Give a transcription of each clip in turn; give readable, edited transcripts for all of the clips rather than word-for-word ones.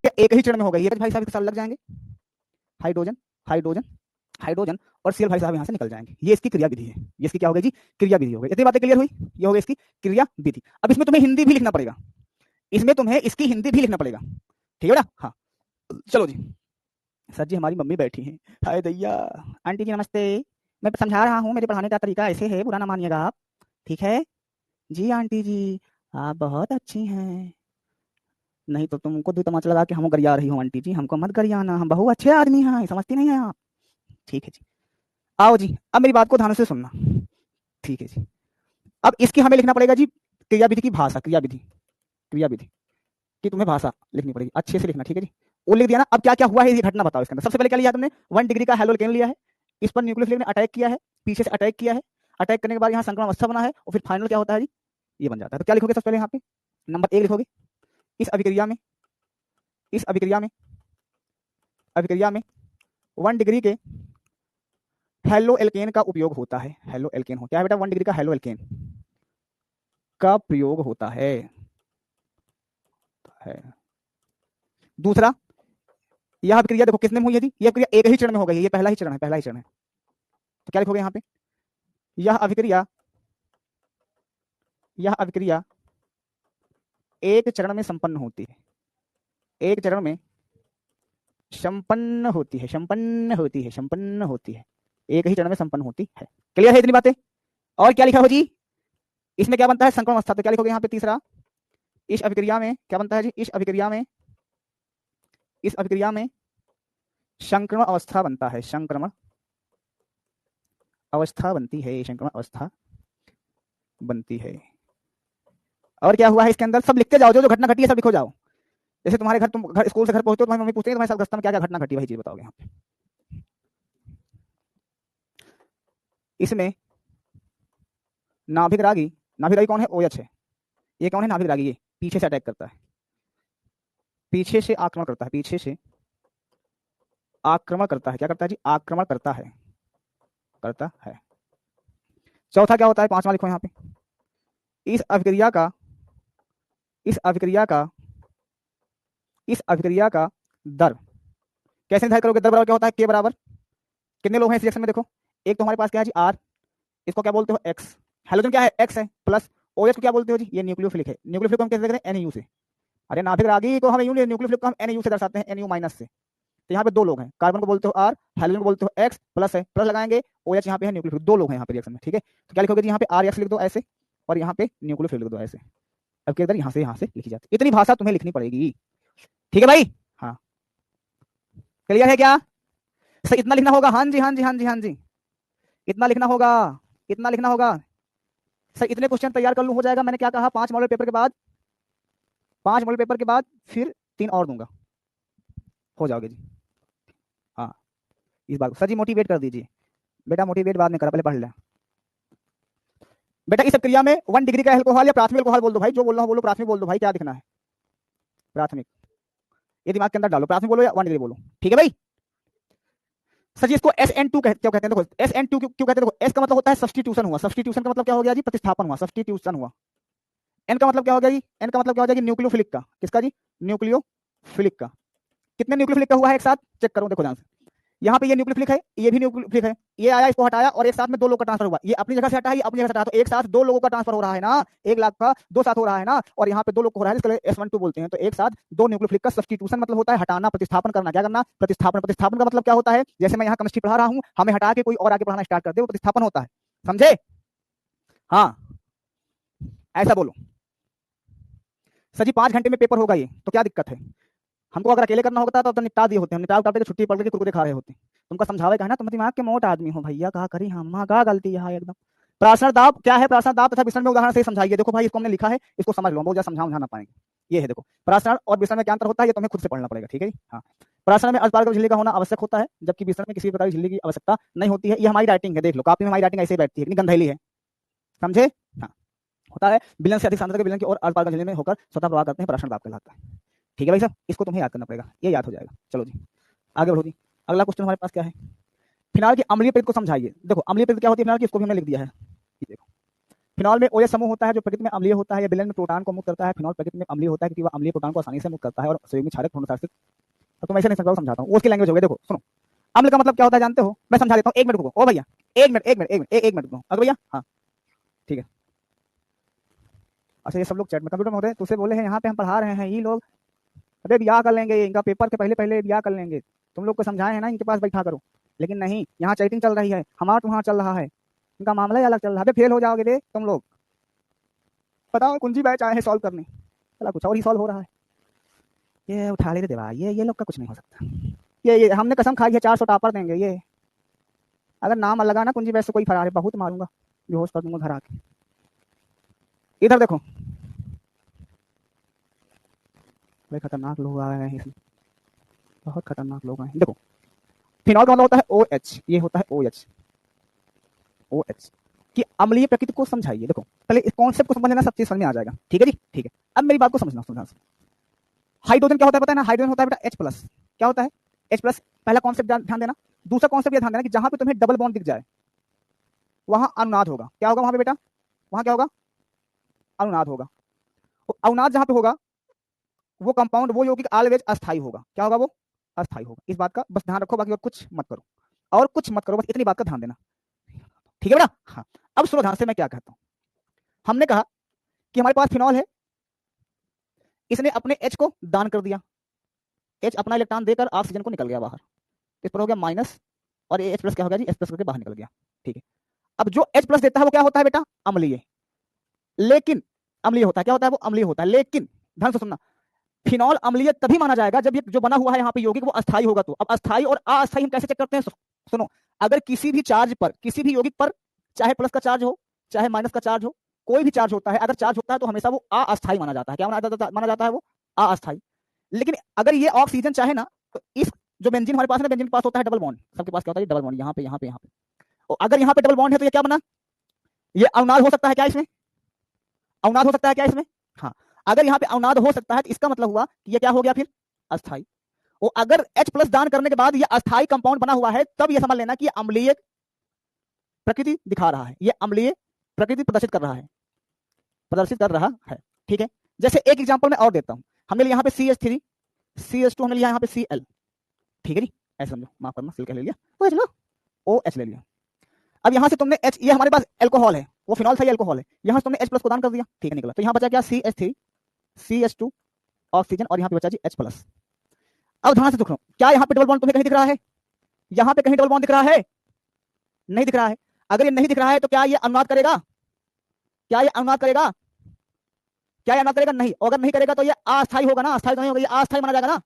एक ही चरण में हो गई, ये भाई साहब साल लग जाएंगे, हाइड्रोजन हाइड्रोजन हाइड्रोजन और सीएल भाई साहब यहाँ से निकल जाएंगे। ये इसकी क्रिया विधि है, ये इसकी क्या हो गई जी, क्रिया विधि हो गई। इतनी बातें क्लियर हुई, ये हो गई इसकी क्रिया विधि। अब इसमें तुम्हें हिंदी भी लिखना पड़ेगा, इसमें तुम्हें इसकी हिंदी भी लिखना पड़ेगा, ठीक है ना। हाँ चलो जी। सर जी हमारी मम्मी बैठी हैं, हाय दैया। आंटी जी नमस्ते, मैं समझा रहा हूँ, मेरे पढ़ाने का तरीका ऐसे है, बुरा ना मानिएगा आप, ठीक है जी। आंटी जी आप बहुत अच्छी हैं, नहीं तो तुमको दो तमाचा लगा के हम गरिया रही हो। आंटी जी हमको मत गरियाना, हम बहु अच्छे आदमी हैं, समझती नहीं है आप, ठीक है जी। आओ जी, अब मेरी बात को ध्यान से सुनना, ठीक है जी। अब इसकी हमें लिखना पड़ेगा जी क्रिया विधि की भाषा, क्रिया विधि, क्रिया विधि की तुम्हें भाषा लिखनी पड़ेगी, अच्छे से लिखना, ठीक है जी। वो लिख दिया ना। अब क्या क्या हुआ है ये घटना बताओ इसके अंदर। सबसे पहले क्या लिया तुमने, 1 डिग्री का हेलोल्केन लिया है, इस पर न्यूक्लियोफिलिक ने अटैक किया है, पीछे से अटैक किया है, अटैक करने के बाद यहाँ संक्रमण अवस्था बना है, और फिर फाइनल क्या होता है जी, ये बन जाता है। तो क्या लिखोगे सबसे पहले यहाँ पे, नंबर 1 लिखोगे, इस अभिक्रिया में, इस अभिक्रिया में, अभिक्रिया में 1 डिग्री के हेलो एल्केन का उपयोग होता है। हेलो एल्केन हो क्या है बेटा, 1 डिग्री का हेलो एल्केन का प्रयोग होता है। दूसरा, यह अभिक्रिया देखो किसने हुई है जी, यह क्रिया एक ही चरण में हो गई है, ये पहला ही चरण है, पहला ही चरण है। तो क्या लिखोगे यहाँ पे, यह अभिक्रिया, यह अभिक्रिया एक चरण में संपन्न होती है, एक चरण में संपन्न होती है, संपन्न होती है, संपन्न होती है, एक ही चरण में संपन्न होती है। क्लियर है इतनी बातें। और क्या लिखा हो जी, इसमें क्या बनता है, संक्रमण अवस्था। तो क्या लिखोगे यहाँ पे तीसरा, इस अभिक्रिया में क्या बनता है जी, इस अभिक्रिया में, इस अभिक्रिया में संक्रमण अवस्था बनता है, संक्रमण अवस्था बनती है, संक्रमण अवस्था बनती है। और क्या हुआ है इसके अंदर, सब लिखते जाओ, जो जो घटना घटी है सब लिखो जाओ। जैसे तुम्हारे घर, तुम घर स्कूल से घर पहुंचते हो, तुम्हारी मम्मी पूछते हैं तुम्हारे साथ रास्ते में क्या क्या घटना घटी, वही चीज बताओगे यहाँ पे। इसमें नाभिक रागी, नाभिक रागी कौन है, OH है, ये कौन है नाभिक रागी, ये पीछे से अटैक करता है, पीछे से आक्रमण करता है, पीछे से आक्रमण करता है, क्या करता है जी, आक्रमण करता है, करता है। चौथा क्या होता है, 5वां लिखो यहाँ पे, इस अभिक्रिया का, इस अभिक्रिया का, इस अभिक्रिया का दर कैसे निर्धारित करोगे, दर बराबर क्या होता है, के बराबर, कितने लोग हैं इस रिएक्शन में देखो, एक तो हमारे पास क्या है जी R, इसको क्या बोलते हो X, हेलोजन क्या है X है, प्लस OH को क्या बोलते हो जी, ये न्यूक्लियोफिलिक है, न्यूक्लियोफिलिक को हम कैसे देखते हैं, NU से। अरे नाभिक रागी को हम न्यूक्लियोफिलिक को हम NU से दर्शाते हैं, NU माइनस से। तो यहाँ पे 2 लोग हैं, कार्बन को बोलते हो R, हेलोजन को बोलते हो X, प्लस है, प्लस लगाएंगे, OH यहाँ पे है न्यूक्लियोफिलिक, 2 लोग हैं यहाँ पे रिएक्शन में, ठीक है। तो क्या लिखोगे जी, यहाँ पे RX लिख दो ऐसे, और यहाँ पे न्यूक्लियोफिलिक लिख दो ऐसे। अब क्या यहाँ से लिखी जाती है, इतनी भाषा तुम्हें लिखनी पड़ेगी, ठीक है भाई। हाँ क्लियर है क्या, सर इतना लिखना होगा, हाँ जी हाँ जी हाँ जी हाँ जी, इतना लिखना होगा, इतना लिखना होगा। सर इतने क्वेश्चन तैयार कर लूं हो जाएगा, मैंने क्या कहा, 5 मॉडल पेपर के बाद, 5 मॉडल पेपर के बाद फिर 3 और दूंगा, हो जाओगे जी। हाँ इस बात सर जी मोटिवेट कर दीजिए, बेटा मोटिवेट बाद में करा, पहले पढ़ ले बेटा। इस क्रिया में 1 डिग्री का अल्कोहल या प्राथमिक अल्कोहल बोल दो भाई, जो बोल रहा हूं बोलो, प्राथमिक बोल दो भाई, क्या दिखना है, प्राथमिक, ये दिमाग के अंदर डालो, प्राथमिक बोलो या 1 डिग्री बोलो, ठीक है भाई। सर जी इसको SN2 क्यों कहते हैं, देखो SN2 क्यों कहते हैं, देखो S का मतलब होता है सब्स्टिट्यूशन हुआ, सब्स्टिट्यूशन का मतलब क्या हो गया जी, प्रतिस्थापन हुआ, सब्स्टिट्यूशन हुआ। N का मतलब क्या हो गया जी, N का मतलब क्या हो जाएगा, न्यूक्लियोफिलिक का, किसका जी, न्यूक्लियोफिलिक का। कितने न्यूक्लियोफिलिक का हुआ है एक साथ, चेक करो देखो ध्यान से, यहाँ पे ये न्यूक्लियोफिलिक है, ये भी न्यूक्लियोफिलिक है, ये आया इसको हटाया और एक साथ में 2 लोग का ट्रांसफर हुआ, ये अपनी जगह से हटा, ये अपनी जगह से हटा, तो एक साथ 2 लोगों का ट्रांसफर हो रहा है ना, 1 लाख का 2 साथ हो रहा है ना, और यहाँ पे 2 लोग को हो रहा है, इसलिए S12 बोलते हैं। तो एक साथ 2 न्यूक्लियोफिलिक का सब्स्टिट्यूशन मतलब होता है हटाना, प्रतिस्थापन करना, क्या करना, प्रतिस्थापन। प्रतिस्थापन का मतलब क्या होता है, जैसे मैं यहाँ केमिस्ट्री पढ़ा रहा हूँ, हमें हटा के कोई और आगे पढ़ाना स्टार्ट कर दे, वो प्रतिस्थापन होता है, समझे। हाँ ऐसा बोलो। सर जी 5 घंटे में पेपर होगा ये, तो क्या दिक्कत है, हमको अगर अकेले करना होता तो निपटा दिए होते, हम निपटा के छुट्टी पढ़ के कुरकुरे खा रहे होते। तुमको समझावे का ना, तुम दिमाग के मोट आदमी हो भैया, कहा करी हम का गलती है एकदम। प्रार्थना दाब क्या है, प्रार्थना दाब तथा विसरण में उदाहरण से समझाइए। देखो भाई इसको हमने लिखा है, इसको समझ लो, बहुत ज्यादा समझा ना पाएंगे। ये है देखो, प्रार्थना और विसरण में क्या अंतर होता है, ये तुम्हें खुद से पढ़ना पड़ेगा, ठीक है। हाँ प्रार्थना में अल्पार्गल झिल्ली का होना आवश्यक होता है, जबकि विसरण में किसी प्रकार की झिल्ली की आवश्यकता नहीं होती है। ये हमारी राइटिंग है, देख लो कॉपी में हमारी राइटिंग ऐसे ही बैठती है, इतनी गंधैली है, समझे। हाँ होता है, विलन से अधिक सांद्रता के विलन की और अल्पार्गल झिल्ली में होकर स्वतः प्रवाह करते हैं, प्रार्थना दाब कहलाता है, ठीक है भाई साहब। इसको तुम्हें याद करना पड़ेगा, ये याद हो जाएगा। चलो जी आगे बढ़ो जी, अगला क्वेश्चन हमारे पास क्या है, फिनाल की अम्लीय प्रतिक्रिया को समझाइए। देखो अम्लीय प्रतिक्रिया क्या होती है फिनाल की, इसको भी हमने लिख दिया है, ये देखो फिनॉल में OH समूह होता है जो प्रकृति में अम्लीय होता है, या विलयन में प्रोटॉन को मुक्त करता है। फिनॉल प्रकृति में अम्लीय होता है क्योंकि वह अम्लीय प्रोटॉन को आसानी से मुक्त करता है और संयुग्मी क्षारक पूर्णतार्थिक। अब तुम ऐसे नहीं समझाता हूँ, उसकी लैंग्वेज हो गई। देखो सुनो, अम्ल का मतलब क्या होता है जानते हो? मैं समझा देता हूँ, 1 मिनट रुको। ओ भैया 1 मिनट रुको। अगर भैया हाँ ठीक है। अच्छा ये सब लोग चैट में, कंप्यूटर में होते हैं, तुझसे बोले हैं यहाँ पे हम पढ़ा रहे हैं, ये लोग अरे ब्याह कर लेंगे, इनका पेपर के पहले पहले ब्याह कर लेंगे। तुम लोग को समझाए हैं ना, इनके पास बैठा करो। लेकिन नहीं, यहाँ चैटिंग चल रही है, हमारा तुम्हारा चल रहा है, इनका मामला ही अलग चल रहा है। फेल हो जाओगे रे तुम लोग। बताओ कुंजी बैच आए हैं सॉल्व करने, चला कुछ और ही सॉल्व हो रहा है। ये उठा ले रे देवा, ये लोग का कुछ नहीं हो सकता। ये हमने कसम खाई है 400 टॉपर देंगे। ये अगर नाम लगा ना कुंजी बैच से कोई फरार है, बहुत मारूंगा, बेहोश कर दूंगा घर आके। इधर देखो, बड़े खतरनाक लोग आए हैं इसमें, बहुत खतरनाक लोग आए हैं। देखो फिनॉल का मतलब होता है OH, ये होता है OH की अम्लीय प्रकृति को समझाइए। देखो पहले इस कॉन्सेप्ट को समझ लेना, सब चीज समझ में आ जाएगा। ठीक है जी, ठीक है। अब मेरी बात को समझना। हाइड्रोजन क्या होता है पता है ना? हाइड्रोजन होता है बेटा H+। क्या होता है? H+। पहला कॉन्सेप्ट ध्यान देना। दूसरा कॉन्सेप्ट ये ध्यान देना कि जहां पे तुम्हें डबल बॉन्ड दिख जाए वहां अनुनाद होगा। क्या होगा वहां पे बेटा? वहां क्या होगा? अनुनाद होगा। अनुनाद जहां पे होगा वो कंपाउंड, वो यौगिक ऑलवेज अस्थायी होगा। क्या होगा? वो अस्थायी होगा। इस बात का बस ध्यान रखो, बाकी और कुछ मत करो, और कुछ मत करो, बस इतनी बात का ध्यान देना। ठीक है बेटा? हाँ। अब सुनो ध्यान से मैं क्या कहता हूं। हमने कहा कि हमारे पास फिनॉल है, इसने अपने H को दान कर दिया। H अपना इलेक्ट्रॉन देकर ऑक्सीजन को निकल गया बाहर, इस पर हो गया माइनस, और ये H+ क्या हो गया जी? H+ करके बाहर निकल गया। ठीक है। अब जो H+ देता है वो क्या होता है बेटा? अम्लीय। लेकिन अम्लीय होता है। क्या होता है? वो अम्लीय होता है। लेकिन ध्यान से सुनना, फिनॉल अम्लीय तभी माना जाएगा जब ये जो बना हुआ है यहाँ पे यौगिक वो अस्थायी होगा। तो अब अस्थायी और अस्थायी हम कैसे चेक करते हैं? सुनो, अगर किसी भी चार्ज पर, किसी भी यौगिक पर, चाहे प्लस का चार्ज हो चाहे माइनस का चार्ज हो, कोई भी चार्ज होता है, अगर चार्ज होता है तो हमेशा वो अस्थायी माना जाता है। क्या माना जाता है? वो अस्थायी। लेकिन अगर ये ऑक्सीजन चाहे ना, तो इस जो बेंजीन हमारे पास है, बेंजीन के पास होता है डबल बॉन्ड। सबके पास क्या होता है? Double bond. यहाँ पे यहाँ पे यहाँ पे। और अगर यहाँ पे डबल बॉन्ड है तो ये क्या बना? ये अनुनाद हो सकता है क्या इसमें? अनुनाद हो सकता है क्या इसमें? हाँ। अगर यहाँ पे अनुनाद हो सकता है तो इसका मतलब हुआ कि ये क्या हो गया फिर? अस्थायी। और अगर H+ दान करने के बाद ये अस्थायी कंपाउंड बना हुआ है, तब ये समझ लेना कि ये अम्लीय प्रकृति दिखा रहा है, ये अम्लीय प्रकृति प्रदर्शित कर रहा है। ठीक है। जैसे एक एग्जांपल मैं और देता हूं। हमने यहाँ पे CH3 CH2, हमने लिया यहाँ पे Cl। ठीक है जी, ऐसे समझो, माफ करना, सिल ले लिया, चलो OH ले लिया। अब यहाँ से तुमने H, ये हमारे पास एल्कोहल है, वो फिनॉल था, ये एल्कोहल है, यहाँ से तुमने H+ को दान कर दिया। ठीक है, निकला। तो यहाँ बचा क्या? CH3 CH2 ऑक्सीजन, और यहाँ पे बचा जी H+। अब ध्यान से देखो, क्या यहाँ पे डबल बॉन्ड तुम्हें कहीं दिख रहा है? यहाँ पे कहीं डबल बॉन्ड दिख रहा है? नहीं दिख रहा है। अगर ये नहीं दिख रहा है तो क्या ये अनुनाद करेगा? क्या ये अनुनाद करेगा? क्या ये अनुनाद करेगा? नहीं। और अगर नहीं करेगा तो ये अस्थायी होगा ना, अस्थायी तो नहीं होगा, ये अस्थायी माना जाएगा ना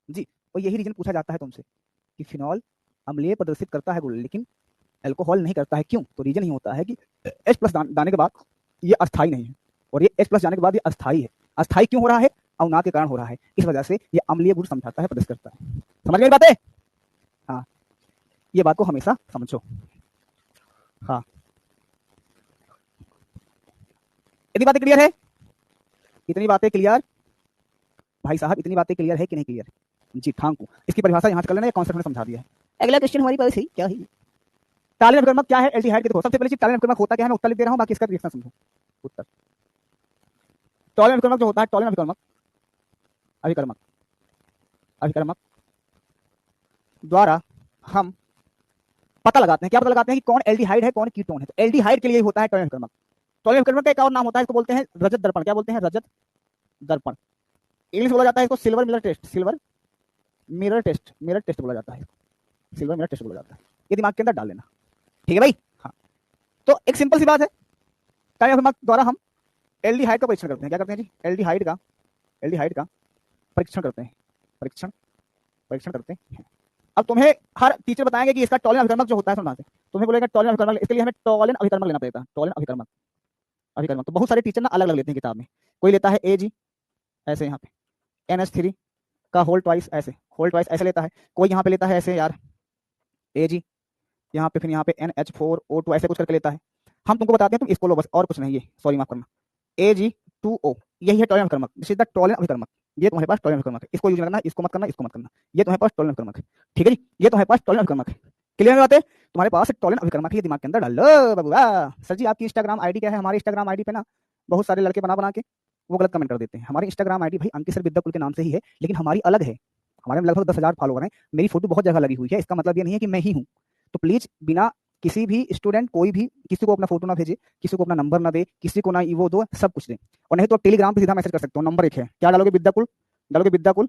जी। और यही रीजन पूछा जाता है तुमसे कि फिनॉल अम्लीय प्रदर्शित करता है गुण, लेकिन अल्कोहल नहीं करता है। क्यों? तो रीजन ही होता है कि H+ दाने के बाद ये अस्थायी नहीं है, और ये H+ जाने के बाद ये अस्थायी है। अस्थायी क्यों हो रहा है? अनुनाद के कारण हो रहा है। इस वजह से ये अम्लीय गुण समझाता है, प्रदर्शित करता है। समझ गए बातें? हाँ, ये बात को हमेशा समझो। हाँ, इतनी बातें क्लियर है? इतनी बातें क्लियर भाई साहब? इतनी बातें क्लियर है कि नहीं क्लियर? जी ठांकू, इसकी परिभाषा यहाँ से कर लेना, कॉन्सेप्ट में समझा दिया है। अगला क्वेश्चन हमारी पास है, क्या है? टालिन अभिकर्मक क्या है? एल्डिहाइड के। देखो सबसे पहले चीज, टालिन अभिकर्मक होता क्या है, मैं उत्तर लिख दे रहा हूँ, बाकी इसका रिएक्शन समझो। उत्तर, टॉलिन अभिकर्मक जो होता है, टॉलिन अभिकर्मक अभिकर्मक अभिकर्मक द्वारा हम पता लगाते हैं। क्या पता लगाते हैं? कि कौन एल्डिहाइड है, कौन कीटोन है। तो एल्डिहाइड के लिए होता है टॉलिन अभिकर्मक। टॉलिन अभिकर्मक का एक और नाम होता है, इसको बोलते हैं रजत दर्पण। क्या बोलते हैं? रजत दर्पण। इंग्लिश बोला जाता है इसको silver mirror test. Silver mirror test, mirror test बोला जाता है, सिल्वर मिरर टेस्ट बोला जाता है। ये दिमाग के अंदर डाल लेना। ठीक है भाई? हाँ, तो एक सिंपल सी बात है, टॉलिन अभिकर्मक द्वारा हम एल्डिहाइड का परीक्षण करते हैं। क्या करते हैं जी? एल्डिहाइड का परीक्षण करते हैं। परीक्षण करते हैं। अब तुम्हें हर टीचर बताएंगे कि इसका टॉलिन अभिकर्मक जो होता है, सुनना से तुम्हें बोलेगा टॉलिन अभिकर्मक, इसके लिए हमें टॉलिन अभिकर्मक लेना पड़ेगा। टॉलिन अभिकर्मक तो बहुत सारे टीचर ना अलग अलग लेते हैं किताब में। कोई लेता है Ag ऐसे, यहाँ पे NH3 का होल ट्वाइस ऐसे लेता है। कोई यहाँ पे लेता है ऐसे यार Ag, यहाँ पे फिर यहाँ पे NH4O2 ऐसे कुछ करके लेता है। हम तुमको बताते हैं, तुम इसको लो बस, और कुछ नहीं। ये सॉरी माफ करना, Ag2O, यही है टॉलिन अभिकर्मक। दिस इज द टॉलिन अभिकर्मक। ये तुम्हारे पास टॉलिन अभिकर्मक है, इसको यूज करना, इसको मत करना, इसको मत करना। ये तुम्हारे पास टॉलिन अभिकर्मक है। ठीक है जी, ये तुम्हारे पास टॉलिन अभिकर्मक है। क्लियर में बातें? तुम्हारे पास टॉलन अभिकर्मक है, दिमाग के अंदर डाल लो बबुआ। सर जी आपकी इंस्टाग्राम आईडी क्या है? हमारी इंस्टाग्राम आईडी पे ना बहुत सारे लड़के बना बना के वो गलत कमेंट कर देते हैं। हमारी इंस्टाग्राम आईडी भाई अंकित सर विद्याकुल के नाम से ही है, लेकिन हमारी अलग है। हमारे में लगभग 10,000 फॉलोवर हैं। मेरी फोटो बहुत जगह लगी हुई है, इसका मतलब ये नहीं है कि मैं ही हूँ। तो प्लीज बिना किसी भी स्टूडेंट कोई भी किसी को अपना फोटो ना भेजे, किसी को अपना नंबर ना दे, किसी को ना वो दो, सब कुछ दें। और नहीं तो आप टेलीग्राम पे सीधा मैसेज कर सकते हो। नंबर एक है, क्या डालोगे? विद्याकुल डालोगे, विद्याकुल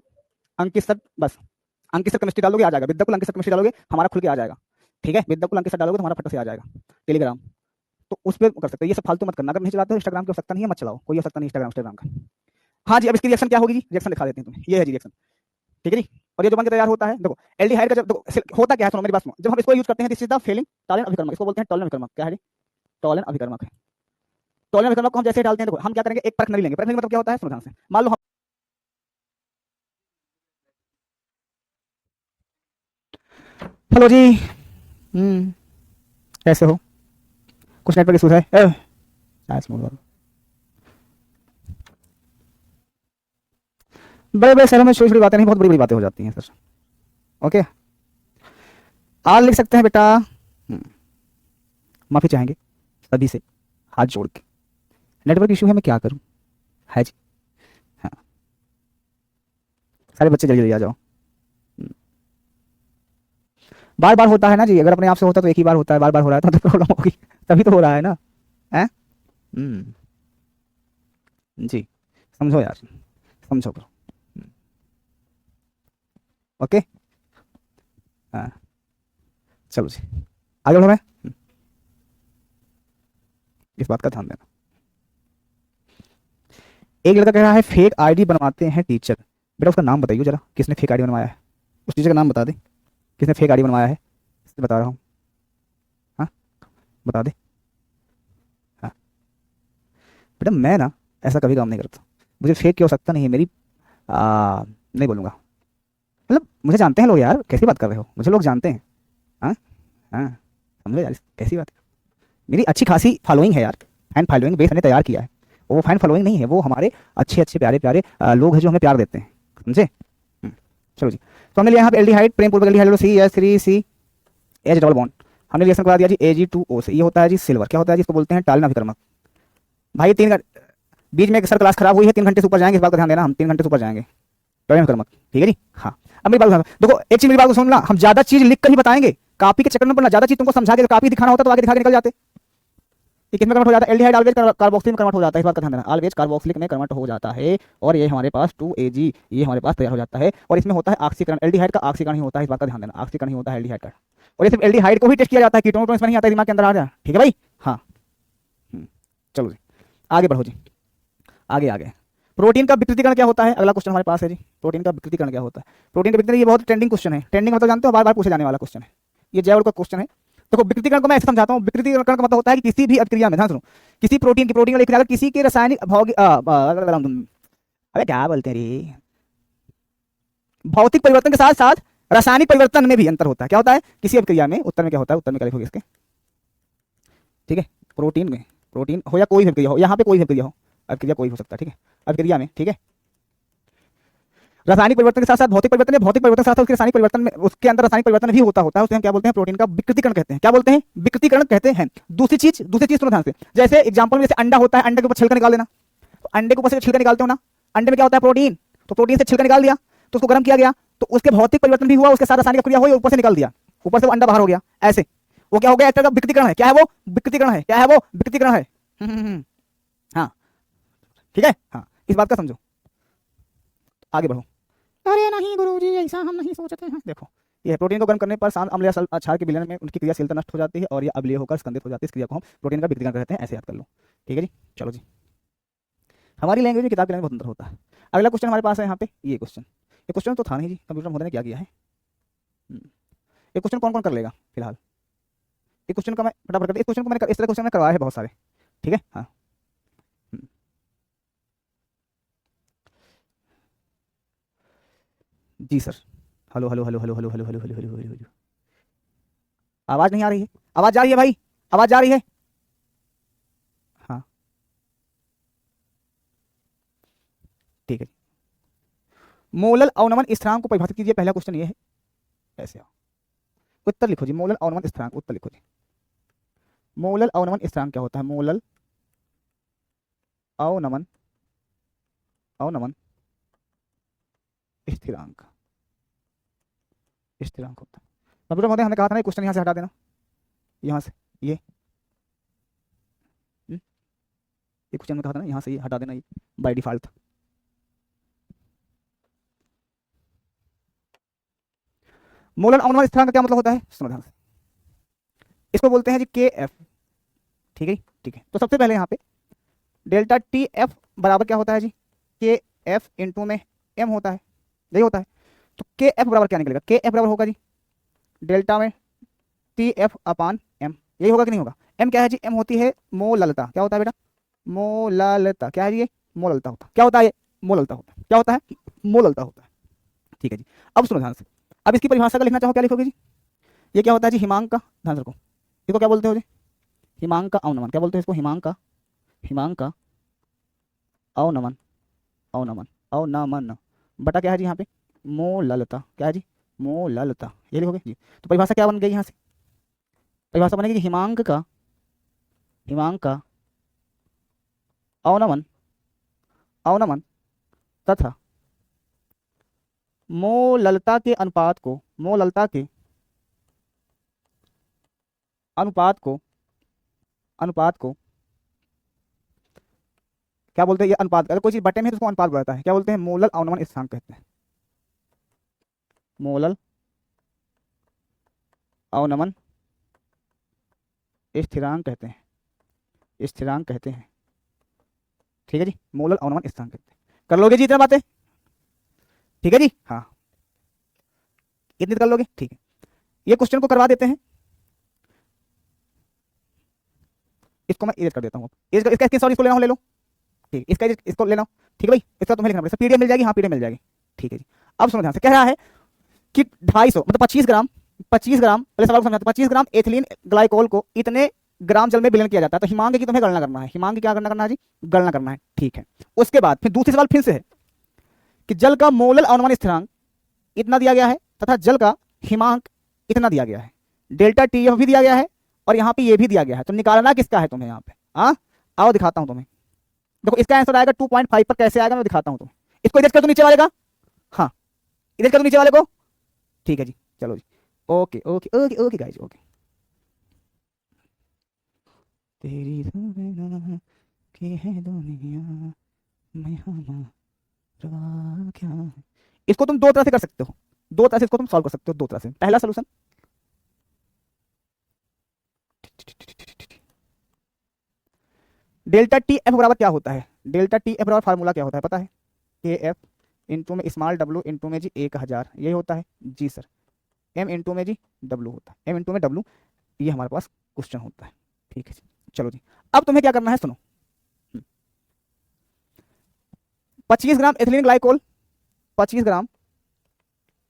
अंकित सर, बस अंकित सर केमिस्ट्री डालोगे आ जाएगा। विद्याकुल अंकित सर केमिस्ट्री डालोगे हमारा खुल के आ जाएगा। ठीक है, विद्याकुल अंकित सर डालोगे तो हमारा फट से आ जाएगा टेलीग्राम। तो उस पर कर सकते हो। ये सब फालतू मत करना। अगर नहीं चलाते हो इंस्टाग्राम की आवश्यकता नहीं है, मत चलाओ, कोई आवश्यकता नहीं इंस्टाग्राम का। हाँ जी, अब इसकी रिएक्शन क्या होगी जी? रिएक्शन दिखा देते हैं तुम्हें। ये है जी रिएक्शन, ठीक है जी। और ये जो बन के तैयार होता है, देखो एल्डिहाइड का जब देखो होता क्या है, सुनो मेरी बात सुनो। जब हम इसको यूज करते हैं this is the Fehling Tollens अभिकर्मक, इसको बोलते हैं टॉलन अभिकर्मक। क्या है जी? टॉलन अभिकर्मक है। टॉलन अभिकर्मक को हम जैसे डालते हैं, देखो हम क्या करेंगे, एक परखनली लेंगे। परखनली मतलब क्या होता है, सुनो ध्यान से। मान लो हेलो जी, कैसे हो? कुछ नेटवर्क इशूज है? बड़े बड़े शहरों में छोटी छोटी बातें नहीं, बहुत बड़ी बड़ी बातें हो जाती हैं सर। ओके, आज लिख सकते हैं बेटा। माफी चाहेंगे सभी से हाथ जोड़ के। नेटवर्क इशू है, मैं क्या करूं? है जी, हाँ। सारे बच्चे जल्दी जल्दी आ जाओ। बार बार होता है ना जी, अगर अपने आप से होता तो एक ही बार होता है, बार बार हो रहा है तो प्रॉब्लम होगी। तभी तो हो रहा है ना, है? जी, समझो यार, समझो करो। ओके, हाँ, चलो जी आगे बढ़ो। मैं इस बात का ध्यान देना। एक लड़का कह रहा है फेक आईडी बनवाते हैं टीचर। बेटा उसका नाम बताइए जरा, किसने फेक आईडी बनवाया है? उस टीचर का नाम बता दे, किसने फेक आईडी बनवाया है? इससे बता रहा हूँ। हाँ, बता दे। हाँ बेटा, मैं ना ऐसा कभी काम नहीं करता। मुझे फेक की आवश्यकता नहीं है मेरी। नहीं बोलूँगा। मतलब मुझे जानते हैं लोग यार, कैसी बात कर रहे हो? मुझे लोग जानते हैं। हाँ, हाँ, समझो यार, कैसी बात है? मेरी अच्छी खासी फॉलोइंग है यार। फैन फॉलोइंग बेस मैंने तैयार किया है। वो फैन फॉलोइंग नहीं है, वो हमारे अच्छे अच्छे प्यारे प्यारे लोग हैं जो हमें प्यार देते हैं, समझे? चलो जी, तो हमने लिया यहाँ पे एल्डिहाइड, प्रेम पूर्वक aldehyde C H three C H double bond. हमने रिएक्शन करा दिया जी Ag2O से। ये होता है जी सिल्वर। क्या होता है जी? इसको बोलते हैं टालन अभिकर्मक। भाई बीच में एक सर क्लास खराब हुई है, 3 घंटे से ऊपर जाएंगे, इस बात का ध्यान देना। हम 3 घंटे से ऊपर जाएंगे टालन अभिकर्मक, ठीक है जी। हाँ, अब मेरी बात देखो, एक चीज मेरी बात को सुनना, हम ज्यादा चीज लिख कर ही बताएंगे, कॉपी के चक्कर में पड़ना। ज्यादा चीज तुमको समझा के कापी दिखाना होता तो आगे दिखा के निकल जाते। ये किसमें कन्वर्ट हो जाता है? एल्डिहाइड ऑलवेज कार्बोक्सिलिक में कन्वर्ट हो जाता है, इस बात का ध्यान देना। ऑलवेज कार्बोक्सिलिक में कन्वर्ट हो जाता है, और ये हमारे पास 2Ag ये हमारे पास तैयार हो जाता है। और इसमें होता है ऑक्सीकरण, एल्डिहाइड का ऑक्सीकरण ही होता है, इस बात का ध्यान देना। ऑक्सीकरण ही होता है एल्डिहाइड का। और ये सिर्फ एल्डिहाइड को ही टेस्ट किया जाता है, कीटोन इसमें नहीं आता है, दिमाग के अंदर आ जाए, ठीक है भाई? हाँ, चलो जी आगे बढ़ो जी, आगे आगे। प्रोटीन का विकृतीकरण क्या होता है? अगला क्वेश्चन हमारे पास है जी, प्रोटीन का विकृतीकरण क्या होता है? प्रोटीन का विकृतीकरण, ये बहुत ट्रेंडिंग क्वेश्चन है। ट्रेंडिंग मतलब जानते हो, बार बार पूछे जाने वाला क्वेश्चन है। ये जैवल का क्वेश्चन है। देखो विकृतीकरण को मैं ऐसे समझाता हूँ। विकृतीकरण का मतलब होता है कि किसी भी अभिक्रिया में, ध्यान सुनो, किसी प्रोटीन की प्रोटीन अगर किसी के रासायनिक अरे क्या बोलते हैं रे, भौतिक परिवर्तन के साथ साथ रासायनिक परिवर्तन में भी अंतर होता है। क्या होता है? किसी अभिक्रिया में, उत्तर में क्या होता है? उत्तर में क्या लिखोगे इसके? ठीक है, प्रोटीन में, प्रोटीन हो या कोई भी अभिक्रिया हो, यहाँ पे कोई भी अभिक्रिया हो, अभिक्रिया कोई हो सकता है, ठीक है, अभिक्रिया में, ठीक है। रासायनिक परिवर्तन के साथ साथ भौतिक परिवर्तन है, भौतिक परिवर्तन के साथ साथ उसके रासायनिक परिवर्तन में, उसके अंदर रासायनिक परिवर्तन भी होता है, उसे हम क्या बोलते हैं? प्रोटीन का विकृतीकरण कहते हैं। क्या बोलते हैं? विकृतीकरण कहते हैं। दूसरी चीज सुनो ध्यान से। जैसे एग्जांपल में, जैसे अंडा होता है, अंडे के ऊपर छिलका निकाल देना। तो अंडे के ऊपर से छिलका निकालते हो ना, अंडे में क्या होता है? प्रोटीन। तो प्रोटीन से छिलका निकाल दिया, तो उसको गर्म किया गया, तो उसके भौतिक परिवर्तन भी हुआ, उसके साथ रासायनिक क्रिया हुई, ऊपर से निकाल दिया, ऊपर से वो अंडा बाहर हो गया। ऐसे वो क्या हो गया? एक तरह का विकृतीकरण है। क्या है वो? विकृतीकरण है। क्या है वो? विकृतीकरण है। हाँ, ठीक है, हाँ, इस बात का समझो। आगे बढ़ो। अरे नहीं गुरुजी, ऐसा हम नहीं सोचते हैं। देखो, ये प्रोटीन को गर्म करने पर शांत अम्लीय क्षार के विलयन में उनकी क्रियाशीलता नष्ट हो जाती है और ये अम्लीय होकर स्कंदित हो जाती है। इस क्रिया को हम प्रोटीन का विकृतीकरण कहते हैं। ऐसे याद कर लो, ठीक है जी। चलो जी, हमारी लैंग्वेज में किताब की लैंग्वेज बहुत अंतर होता है। अगला क्वेश्चन हमारे पास है यहाँ पे, ये क्वेश्चन, ये क्वेश्चन तो था नहीं जी, कंप्यूटर महोदय ने क्या किया है। ये क्वेश्चन कौन कौन कर लेगा फिलहाल? ये क्वेश्चन का मैं फटाफट करते, इस क्वेश्चन को मैंने इस तरह क्वेश्चन में करवाया है बहुत सारे, ठीक है। हाँ, जी sir. Hello hello hello hello hello hello hello hello hello hello. आवाज नहीं आ रही है? आवाज जा रही है भाई? आवाज जा रही है? हाँ, ठीक है। मोलल अवनमन स्थिरांक को परिभाषित कीजिए। पहला क्वेश्चन ये है, ऐसे आओ। उत्तर लिखो जी, मोलल अवनमन स्थिरांक, उत्तर लिखो जी। मोलल अवनमन स्थिरांक क्या होता है? मोलल अवनमन अवनमन स्थिरांक, स्थिरांक होता है। कंप्यूटर महोदय हमने कहा था ना, क्वेश्चन यहाँ से हटा देना, यहाँ से ये क्वेश्चन में कहा था ना, यहाँ से ये हटा देना, ये बाय डिफॉल्ट। मोलर अवनमन स्थिरांक का क्या मतलब होता है? सुनो ध्यान से, इसको बोलते हैं जी के एफ। ठीक है, ठीक है। तो सबसे पहले यहाँ पे डेल्टा टी एफ बराबर क्या होता है जी? के एफ इंटू में एम होता है, यही होता है। तो के एफ बराबर क्या निकलेगा? के एफ बराबर होगा जी डेल्टा में टी एफ अपान एम, यही होगा कि नहीं होगा? एम क्या है जी? एम होती है मोललता। क्या होता है बेटा? मोललता। क्या है जी? ये मोललता होता है। क्या होता है ये? मोललता होता है। क्या होता है? मोललता होता है। ठीक है जी। अब सुनो ध्यान से, अब इसकी परिभाषा का लिखना चाहो, क्या लिखोगे जी? ये क्या होता है जी? हिमांक का, ध्यान से रखो, इसको क्या बोलते हो जी? हिमांक का अवनमन। क्या बोलते हैं इसको? हिमांक का, हिमांक का अवनमन, अवनमन, अवनमन बटा क्या है जी यहाँ पे? मोललता। क्या है जी? मोललता, ये लिखोगे जी। तो परिभाषा क्या बन गई यहाँ से? परिभाषा बनेगी कि हिमांक का, हिमांक का अवनमन, अवनमन तथा मोललता के अनुपात को, मोललता के अनुपात को, अनुपात को क्या बोलते हैं? ये अनुपात, अगर कोई चीज बटे में है तो उसको अनुपात बोलता है। क्या बोलते हैं? मोलल अवनमन स्थिरांक कहते हैं। मोलल अवनमन स्थिरांक कहते हैं, स्थिरांक कहते हैं। ठीक है जी, मोलल अवनमन स्थिरांक कहते हैं। कर लोगे जी इतना बातें? ठीक है जी, हाँ, इतनी कर लोगे? ठीक है। ये क्वेश्चन को करवा देते हैं, इसको मैं इरेज कर देता हूँ। इसका स्क्रीनशॉट इसको लेना हो ले लो, ठीक, इसका इसको लेना हो, ठीक है भाई, इसका तुम्हें लिखना पड़ेगा। पीडीएफ मिल जाएगी, हाँ पीडीएफ मिल जाएगी। ठीक है जी। अब सुनो ध्यान से, कह रहा है कि 250 मतलब 25 ग्राम, 25 ग्राम, पहले सवाल को समझाते, 25 ग्राम एथिलीन ग्लाइकोल को इतने ग्राम जल में विलीन किया जाता है। तो हिमांक की तुम्हें गणना करना है, हिमांक की क्या गणना करना है जी? गणना करना है। ठीक है। उसके बाद फिर दूसरी सवाल फिर से है कि जल का मोलल अवनमन स्थिरांक इतना दिया गया है तथा जल का हिमांक इतना दिया गया है, डेल्टा टी एफ भी दिया गया है और यहाँ पे ये भी दिया गया है। तो निकालना किसका है तुम्हें यहाँ पे? हाँ, आओ दिखाता हूँ तुम्हें। देखो इसका आंसर आएगा 2.5 पर, कैसे आएगा मैं दिखाता हूँ तुम्हें। इसको इरेज कर दो नीचे वाले का, हाँ इरेज कर दो नीचे वाले को। ठीक है जी, चलो जी, okay okay okay okay guys, okay. तेरी की है दुनिया मैं हमारा क्या है। इसको तुम दो तरह से कर सकते हो, दो तरह से इसको तुम सॉल्व कर सकते हो, दो तरह से। पहला सोल्यूशन, डेल्टा टी एफ बराबर क्या होता है? डेल्टा टी एफ बराबर फार्मूला क्या होता है पता है? के एफ इंटू में स्मॉल डब्ल्यू इंटू में जी 1000, यही होता है जी सर। एम इंटू में जी डब्ल्यू होता है, एम इंटू में डब्ल्यू, ये हमारे पास क्वेश्चन होता है। ठीक है जी, चलो जी। अब तुम्हें क्या करना है, सुनो। 25 ग्राम एथिलीन ग्लाइकोल, 25 ग्राम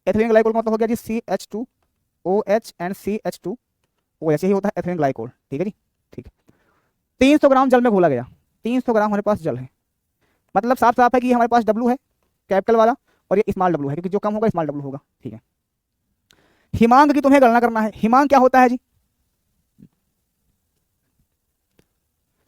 एथिलीन ग्लाइकोल का मतलब हो गया जी CH2OH एंड CH2OH, यही होता है एथिलीन ग्लाइकोल। ठीक है जी, ठीक है। 300 ग्राम जल में घोला गया, 300 ग्राम हमारे पास जल है, मतलब साफ साफ है कि हमारे पास डब्ल्यू है कैपिटल वाला और ये स्मॉल डब्ल्यू है, क्योंकि जो कम होगा स्मॉल डब्ल्यू होगा। ठीक है। हिमांक की तुम्हें गणना करना है। हिमांक क्या होता है जी?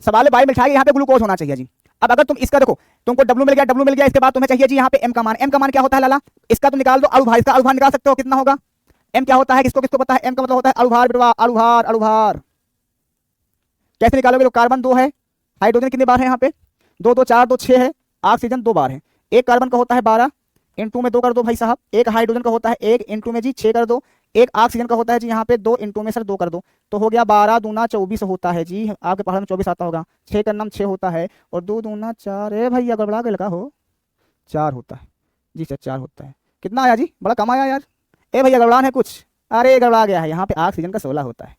सवाल बाई मिठाई, यहाँ पे ग्लूकोज होना चाहिए जी। अब अगर तुम इसका देखो, तुमको डब्ल्यू मिल गया, डब्ल्यू मिल गया, इसके बाद तुम्हें चाहिए जी यहाँ पे एम का मान। एम का मान क्या होता है लाला? इसका तुम निकाल दो अणुभार, इसका अणुभार निकाल सकते हो, कितना होगा? एम क्या होता है, किसको किसको पता है? एम का मतलब होता है अणुभार बिटवा, अणुभार, अणुभार। कैसे निकालोगे? तो कार्बन 2 है, हाइड्रोजन कितने बार है यहाँ पे? 2 2 4 2 6 है, ऑक्सीजन 2 बार है। एक कार्बन का होता है 12, इंटू में 2 कर दो भाई साहब। एक हाइड्रोजन का होता है 1, इंटू में जी 6 कर दो। एक ऑक्सीजन का होता है जी यहाँ पे 2, इंटू में सर 2 कर दो। तो हो गया 12 दूना 24 होता है जी। आपके पढ़ा में 24 आता होगा। 6 का नाम 6 होता है और 2 दूना 4, ए भैया गड़बड़ा के लगा हो, 4 होता है जी सर, 4 होता है। कितना आया जी? बड़ा कम आया यार, ए भैया गड़बड़ान है कुछ। अरे गड़बड़ा गया है, यहाँ पे ऑक्सीजन का 16 होता है।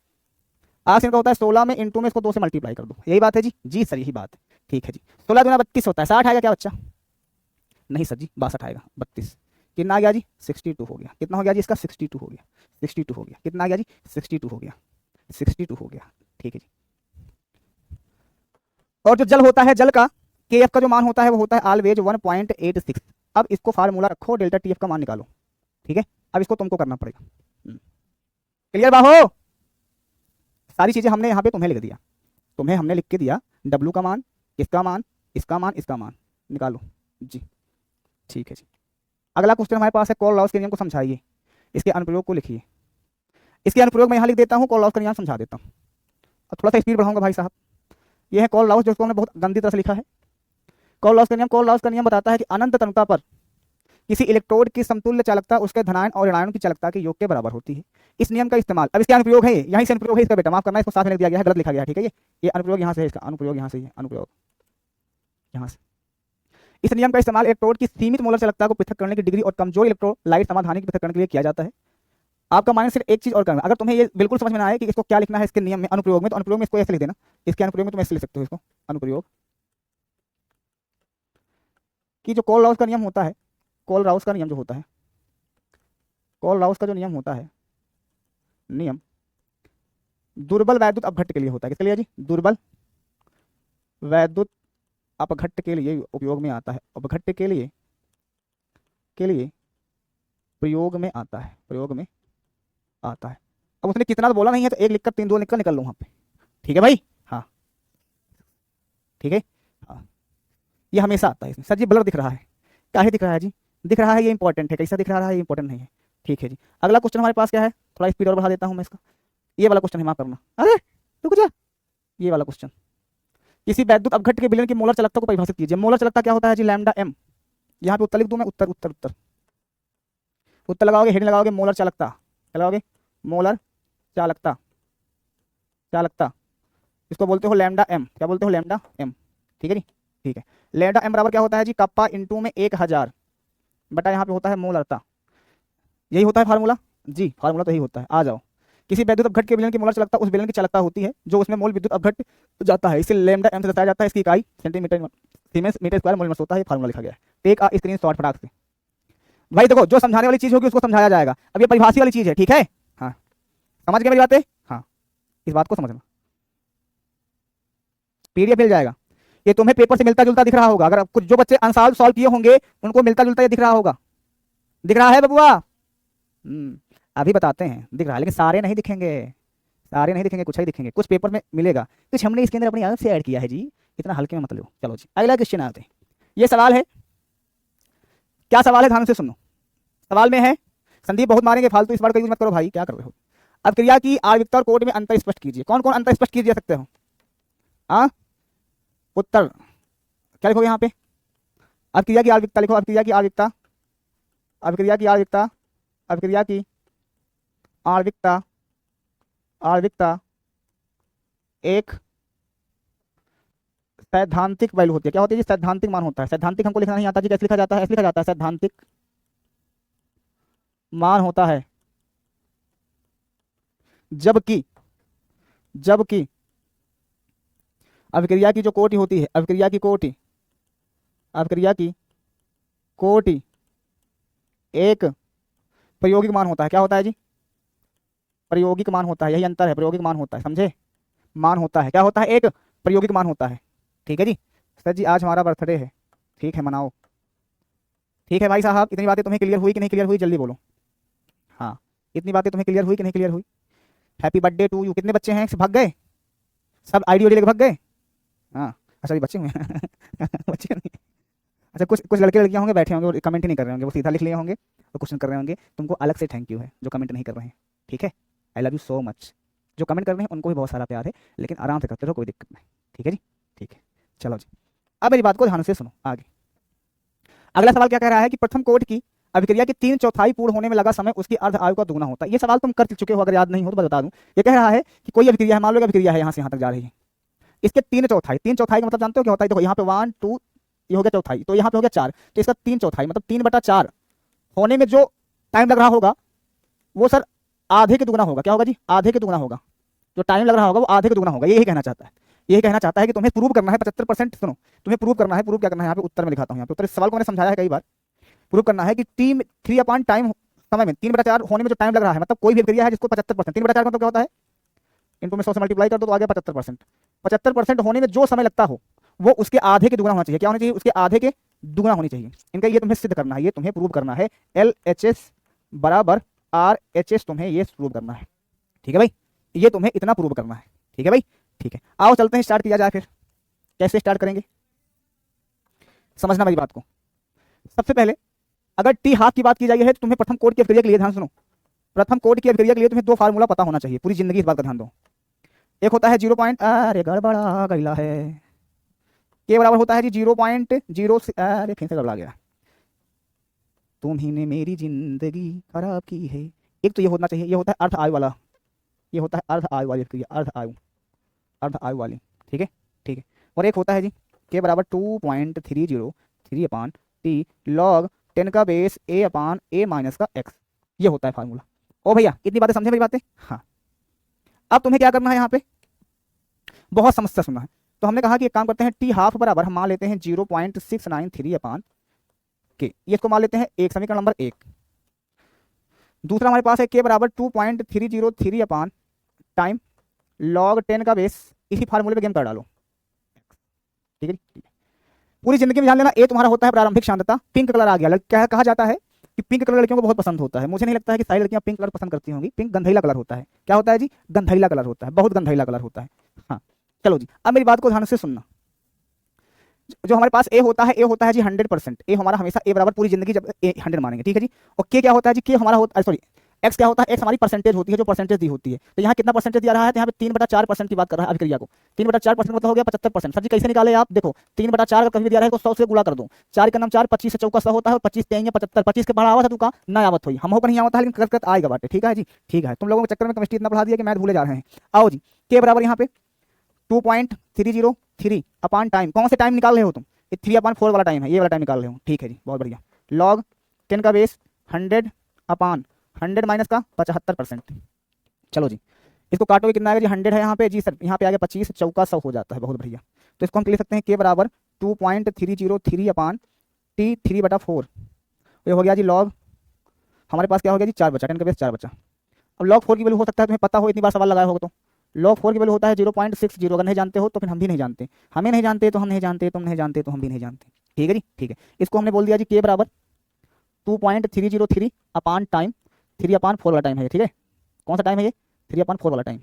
ऑक्सीजन का होता है 16 में, इंटू में इसको 2 से मल्टीप्लाई कर दो, यही बात है जी। जी सर यही बात है। ठीक है जी। 16 दूना 32 होता है। 60 आएगा क्या बच्चा? नहीं सर जी, 62 आएगा। 32 कितना आ गया जी? 62 हो गया। कितना हो गया जी इसका? 62 हो गया। 62 हो गया। कितना आ गया जी? 62 हो गया। 62 हो गया। ठीक है जी। और जो जल होता है, जल का के एफ का जो मान होता है वो होता है ऑलवेज 1.86। अब इसको फार्मूला रखो, डेल्टा टी एफ का मान निकालो। ठीक है, अब इसको तुमको करना पड़ेगा। क्लियर बाहो? सारी चीजें हमने यहाँ पे तुम्हें लिख दिया, तुम्हें हमने लिख के दिया W का मान, इसका मान, इसका मान, इसका मान निकालो जी। ठीक है जी। अगला क्वेश्चन हमारे पास है कॉल लॉस के नियम को समझाइए, इसके अनुप्रयोग को लिखिए। इसके अनुप्रयोग मैं यहाँ लिख देता हूँ, कॉल लॉस का नियम समझा देता हूँ। अब थोड़ा सा स्पीड बढ़ाऊंगा भाई साहब। ये है कॉल लॉस, जिसको हमने बहुत गंदी तरह से लिखा है। कॉल लॉस का नियम, कॉल लॉस का नियम बताता है कि अनंत तन्यता पर किसी इलेक्ट्रोड की समतुल्य चालकता उसके धनायन और ऋणायन की चालकता के योग के बराबर होती है। इस नियम का इस्तेमाल, अब इसका अनुप्रयोग है, यहीं से अनुप्रयोग है इसका, बेटा माफ करना, इसको साथ में लिख दिया गया है, गलत लिखा गया है, ठीक है। ये अनुप्रयोग यहाँ से है, इसका अनुप्रयोग यहाँ से है, अनुप्रयोग यहाँ से। इस नियम का इस्तेमाल इलेक्ट्रोड की सीमित मोलर चालकता को पृथक करने की डिग्री और कमजोर इलेक्ट्रोलाइट समाधान की पृथक करने के लिए किया जाता है। आपका माइनस सिर्फ एक चीज और करना, अगर तुम्हें ये बिल्कुल समझ में ना आए कि इसको क्या लिखना है इसके नियम में, अनुप्रयोग में, तो अनुप्रयोग में इसको ऐसे लिख देना, इसके अनुप्रयोग में तुम ऐसे लिख सकते हो इसको, अनुप्रयोग कि जो कॉल लॉस का नियम होता है, कॉल राउस का नियम जो होता है, कॉल राउस का जो नियम होता है, नियम दुर्बल वैद्युत अपघट्ट के लिए होता है। किसके लिए जी? दुर्बल वैद्युत अपघट्ट के लिए उपयोग में आता है, अपघट्ट के लिए प्रयोग में आता है, प्रयोग में आता है। अब उसने कितना तो बोला नहीं है, तो एक लिखकर 3 2 लिखकर निकल लो वहां पे, ठीक है भाई? हाँ ठीक है, हाँ ये हमेशा आता है इसमें। सर जी ब्लर दिख रहा है, काहे दिख रहा है जी? दिख रहा है, ये इंपॉर्टेंट है, कैसा दिख रहा है, ये इंपॉर्टेंट नहीं है, ठीक है जी। अगला क्वेश्चन हमारे पास क्या है, थोड़ा स्पीड और बढ़ा देता हूँ मैं इसका, ये वाला क्वेश्चन है, माफ करना, अरे रुक जा, ये वाला क्वेश्चन। किसी वैद्युत अपघट्ट के विलयन की मोलर चालकता को परिभाषित कीजिए। मोलर चालकता क्या होता है जी? Lambda m। यहाँ पे उत्तर लिख दूं मैं, उत्तर उत्तर उत्तर उत्तर लगाओगे, हेडिंग लगाओगे मोलर चालकता, क्या लगाओगे? मोलर चालकता, चालकता इसको बोलते हो लैम्डा m, क्या बोलते हो? लैम्डा m, ठीक है जी, ठीक है। लैम्डा m बराबर क्या होता है जी? कप्पा इंटू में 1000 बटा यहाँ पे होता है मोलरता, यही होता है फार्मूला जी, फार्मूला तो यही होता है। आ जाओ, किसी वैद्युत अपघट्ट के विलयन की मोलर चालकता उस विलयन की चालकता होती है जो उसमें मोल विद्युत अपघट्ट जाता है, इसे लैम्डा m से दर्शाया जाता है, इसकी इकाई centimetre siemens metre square mole होता है, फार्मूला लिखा गया है। टेक अ स्क्रीनशॉट फटाक से भाई, देखो जो समझाने वाली चीज होगी उसको समझाया जाएगा, अब ये परिभाषी वाली चीज है, ठीक है? हाँ समझ गए मेरी बातें? हाँ इस बात को समझना, पीडीएफ मिल जाएगा, ये तुम्हें पेपर से मिलता जुलता दिख रहा होगा, अगर कुछ जो बच्चे अनसॉल्व सॉल्व किए होंगे उनको मिलता जुलता ये दिख रहा होगा, दिख रहा है बबुआ? अभी बताते हैं, दिख रहा है, लेकिन सारे नहीं दिखेंगे, सारे नहीं दिखेंगे, कुछ ही दिखेंगे, कुछ पेपर में मिलेगा, कुछ हमने इसके अंदर अपनी आदत से ऐड किया है जी, इतना हल्के में मत लो। चलो जी अगला क्वेश्चन आते हैं, ये सवाल है, क्या सवाल है ध्यान से सुनो। सवाल में है, संदीप बहुत मारेंगे फालतू, इस बार का यूज मत करो भाई, क्या कर रहे हो? अब क्रिया की आणविकता और कोट में अंतर स्पष्ट कीजिए। कौन कौन अंतर स्पष्ट कीजिए सकते हो? हाँ उत्तर क्या लिखोगे यहाँ पे? अब क्रिया की आणविकता लिखो, अब क्रिया की आणविकता, अब क्रिया की आणविकता, अब क्रिया की आणविकता, आणविकता एक सैद्धांतिक वैल्यू होती है। क्या होती है जी? सैद्धांतिक मान होता है। सैद्धांतिक हमको लिखना नहीं आता जी, कैसे लिखा जाता है? ऐसे लिखा जाता है, सैद्धांतिक मान होता है, जबकि जबकि अभिक्रिया की जो कोटि होती है, अभिक्रिया की कोटि, अभिक्रिया की कोटि एक प्रायोगिक मान होता है। क्या होता है जी? प्रायोगिक मान होता है, यही अंतर है, प्रायोगिक मान होता है, समझे? मान होता है, क्या होता है? एक प्रायोगिक मान होता है, ठीक है जी। सर जी आज हमारा बर्थडे है, ठीक है मनाओ, ठीक है भाई साहब। इतनी बातें तुम्हें क्लियर हुई कि नहीं क्लियर हुई? जल्दी बोलो। हाँ इतनी बातें तुम्हें क्लियर हुई कि नहीं क्लियर हुई? Happy birthday to you. कितने बच्चे हैं? भाग गए सब, आईडी लेके भाग गए? हाँ अच्छा ये बच्चे हुए बच्चे नहीं, अच्छा कुछ कुछ लड़के लड़कियां होंगे बैठे होंगे और कमेंट ही नहीं कर रहे होंगे, वो सीधा लिख लिए होंगे और क्वेश्चन कर रहे होंगे। तुमको अलग से थैंक यू है जो कमेंट नहीं कर रहे हैं, ठीक है? I love you so much. जो कमेंट कर रहे हैं उनको भी बहुत सारा प्यार है, लेकिन आराम से करते रहो, कोई दिक्कत नहीं, ठीक है जी, ठीक है। चलो जी अब मेरी बात को ध्यान से सुनो आगे। अगला सवाल क्या कह रहा है कि प्रथम कोट की अभिक्रिया की 3/4 पूर्ण होने में लगा समय उसकी अर्ध आयु का दुगना होता है। ये सवाल तुम कर चुके हो, अगर याद नहीं हो तो बता दूं। ये कह रहा है कि कोई अभिक्रिया है, मान लो अभिक्रिया है यहाँ से यहाँ तक जा रही है, इसके 3/4, 3/4 का मतलब जानते हो क्या होता है? देखो यहाँ पे 1 2 ये हो गया चौथाई, तो यहाँ पे हो गया 4, तो इसका 3/4 मतलब 3/4 होने में जो टाइम लग रहा होगा वो सर आधे के दुगना होगा। क्या होगा जी? आधे के दुगना होगा, जो टाइम लग रहा होगा वो आधे के दुगना होगा। यही कहना चाहता है, यही कहना चाहता है कि तुम्हें प्रूव करना है 75%। सुनो तुम्हें प्रूव करना है, प्रूव क्या करना है यहाँ पे उत्तर में लिखाता हूँ, यहाँ पे उत्तर, इस सवाल को मैंने समझाया है कई बार। प्रूव करना है कि टीम 3 अपॉन टाइम समय में 3/4 होने में जो टाइम लग रहा है, मतलब कोई भी प्रक्रिया है जिसको 75%, 3/4 मतलब क्या होता है? इनको में 100 से मल्टीप्लाई कर दो तो आ गया 75%। 75% होने में जो समय लगता हो वो उसके आधे के दुगना होना चाहिए। क्या होना चाहिए? उसके आधे के दुगना होनी चाहिए। इनका ये तुम्हें सिद्ध करना है, ये तुम्हें प्रूव करना है। LHS बराबर RHS तुम्हें ये प्रूव करना है, ठीक है भाई, ये तुम्हें इतना प्रूव करना है। ठीक है भाई, ठीक है, आओ चलते हैं, स्टार्ट किया जाए फिर। कैसे स्टार्ट करेंगे, समझना मेरी बात को। सबसे पहले अगर टी हाफ की बात की जाए है तो तुम्हें प्रथम कोड की अभिक्रिया के लिए, ध्यान सुनो, प्रथम कोड की अभिक्रिया के लिए तुम्हें दो फार्मूला पता होना चाहिए, पूरी जिंदगी इस बात का ध्यान दो। एक होता है 0 पॉइंट, अरे गड़बड़ा गईला है, के बराबर होता है जी 0.0, अरे फिर से गड़बड़ा गया, तुम ही ने मेरी जिंदगी खराब की है। एक तो ये होना चाहिए, ये होता है अर्ध आयु वाला, ये होता है अर्ध आयु वाली अभिक्रिया, अर्ध आयु, अर्ध आयु वाली। ठीक है, ठीक है। और एक होता है जी के बराबर 2.303 अपान टी लॉग 10 का बेस ए अपान ए माइनस का एक्स, ये होता है फार्मूला। ओ भैया इतनी बातें समझे मेरी बातें? हाँ। अब तुम्हें क्या करना है, यहाँ पे बहुत समस्या सुनना है। तो हमने कहा कि एक काम करते हैं, टी हाफ बराबर हम मान लेते हैं 0.693 अपान के, ये इसको मान लेते हैं एक, समीकरण नंबर एक। दूसरा हमारे पास है के बराबर 2.303 अपान टाइम लॉग 10 का बेस, इसी फार्मूले पे गेम कर डालो। ठीक है, ठीक है। पूरी जिंदगी में ध्यान लेना, ए तुम्हारा होता है प्रारंभिक शांतता, पिंक कलर आ गया, क्या कहा जाता है कि पिंक कलर लड़कियों को बहुत पसंद होता है। मुझे नहीं लगता है कि सारी लड़कियां पिंक कलर पसंद करती होंगी, पिंक गंधैला कलर होता है। क्या होता है जी? गंधैला कलर होता है, बहुत गंधैला कलर होता है। हाँ चलो जी, अब मेरी बात को ध्यान से सुनना। जो हमारे पास ए होता है, ए होता है जी 100%, ए हमारा हमेशा ए बराबर पूरी जिंदगी जब ए 100 मानेंगे। ठीक है जी। और के क्या होता है जी? के हमारा होता है, सॉरी एक्स क्या होता है? एक्स हमारी परसेंटेज होती है, जो परसेंटेज दी होती है। तो यहाँ कितना परसेंटेज दिया रहा है? तो यहाँ पे 3/4% की बात कर रहा है अभिक्रिया को। 3/4% मतलब हो गया 75%। सर जी कैसे निकाले आप? देखो 3/4 अगर कभी दिया रहा है तो 100 से गुणा कर दो, 4 का नाम 4, 25 से चौका 100 होता है, और 25 तेईस 75, 25 के बाहर आवा था तू का ना आवत हुई, हम हो नहीं आवता है, लेकिन कर आएगा बाटे। ठीक है जी, ठीक है। तुम लोगों के चक्कर में केमिस्ट्री इतना पढ़ा दिया कि मैथ भूले जा रहे हैं। आओ जी, के बराबर यहाँ पे 2.303 अपान टाइम, कौन से टाइम निकाल रहे हो तुम? 3/4 वाला टाइम है, ये वाला टाइम निकाल रहे हो। ठीक है जी, बहुत बढ़िया। लॉग 10 का बेस 100 अपान 100 माइनस का 75%। चलो जी, इसको काटोगे कितना आएगा जी? 100 है यहाँ पे जी सर, यहाँ पे आ गया 25, चौका 100 हो जाता है, बहुत बढ़िया। तो इसको हम लिख सकते हैं के बराबर 2.303 अपान टी 3/4, ये हो गया जी लॉग, हमारे पास क्या हो गया जी 4 बचा, 10 का बेस 4 बचा। अब लॉग 4 की वैल्यू हो सकता है तुम्हें पता हो, इतनी बार सवाल लगाया होगा तो। लॉग 4 की वैल्यू होता है 0.60, अगर नहीं जानते हो तो फिर हम भी नहीं जानते, हमें नहीं जानते तो हम नहीं जानते, तुम नहीं जानते तो हम भी नहीं जानते। ठीक है जी, ठीक है। इसको हमने बोल दिया जी के बराबर 2.303 अपान टाइम, 3/4 वाला टाइम है। ठीक है, कौन सा टाइम है ये? 3/4 वाला टाइम,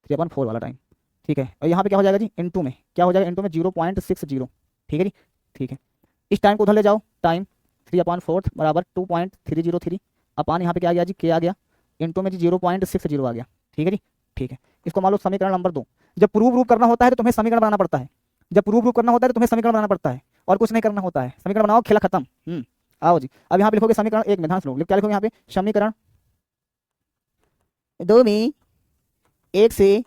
3/4 वाला टाइम। ठीक है, और यहाँ पे क्या हो जाएगा जी? इनटू में क्या हो जाएगा? इनटू में 0.60। ठीक है जी, ठीक है। इस टाइम को उधर ले जाओ, टाइम 3/4 बराबर 2.303 अपान यहाँ पे क्या आ गया जी? के आ गया, इनटू में जी 0.60 आ गया। ठीक है जी, ठीक है। इसको मान लो समीकरण नंबर 2। जब प्रूव करना होता है तो तुम्हें समीकरण बनाना पड़ता है, जब प्रूव करना होता है तो तुम्हें समीकरण बनाना पड़ता है, और कुछ नहीं करना होता है। समीकरण बनाओ, खेला खत्म। आओ जी, अब यहाँ पे लिखोगे समीकरण एक में, ध्यान सुनो, क्या लिखोगे यहाँ पे? समीकरण 2 में 1 से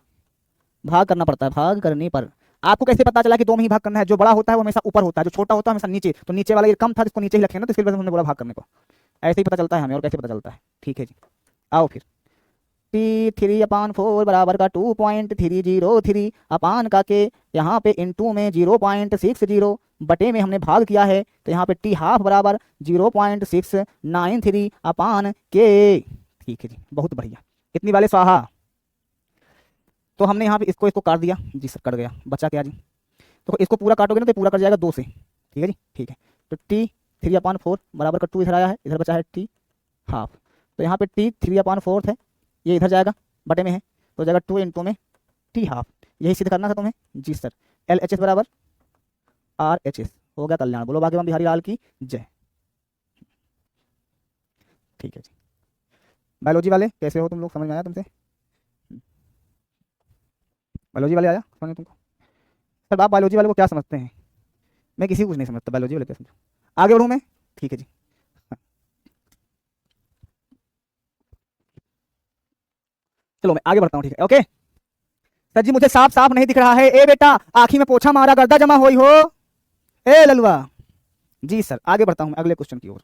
भाग करना पड़ता है, भाग करने पर। आपको कैसे पता चला कि 2 में ही भाग करना है? जो बड़ा होता है वो हमेशा ऊपर होता है, जो छोटा होता है हमेशा नीचे, तो नीचे वाला ये कम था, इसको नीचे ही रखेंगे ना, तो इसके वजह से हमने बोला भाग करने को। ऐसे ही पता चलता है हमें, और कैसे पता चलता है? ठीक है जी, आओ फिर। पी 3/4 बराबर का 2.303 अपान का के, यहाँ पे इनटू में 0.60 बटे में हमने भाग किया है, तो यहाँ पे टी हाफ बराबर 0.693 अपान के। ठीक है जी, बहुत बढ़िया। इतनी वाले स्वाहा। तो हमने यहाँ पे इसको काट दिया जी सर, कट गया, बचा क्या जी? तो इसको पूरा काटोगे ना तो पूरा कट जाएगा 2 से। ठीक है जी, ठीक है। तो टी 3/4 बराबर का 2 इधर आया है, इधर बचा है टी हाफ, तो यहाँ पे टी 3/4 है, ये इधर जाएगा, बटे में है, तो जाएगा 2 इंटू में टी हाफ। यही सिद्ध करना था तुम्हें जी सर। LHS बराबर RHS हो गया कल्याण। बोलो भाग्यवान बिहारी लाल की जय। ठीक है जी। बायोलॉजी वाले कैसे हो तुम लोग? समझ में आया तुमसे? बायोलॉजी वाले आया समझ में तुमको? सर आप बायोलॉजी वाले को क्या समझते हैं? मैं किसी को कुछ नहीं समझता, बायोलॉजी वाले क्या समझो? आगे बढ़ूँ मैं? ठीक है जी। चलो मैं आगे बढ़ता हूँ, ठीक है, ओके। सर जी मुझे साफ साफ नहीं दिख रहा है, ए बेटा आँखी में पोछा मारा, गर्दा जमा हुई हो, ए ललवा। जी सर, आगे बढ़ता हूँ मैं अगले क्वेश्चन की ओर।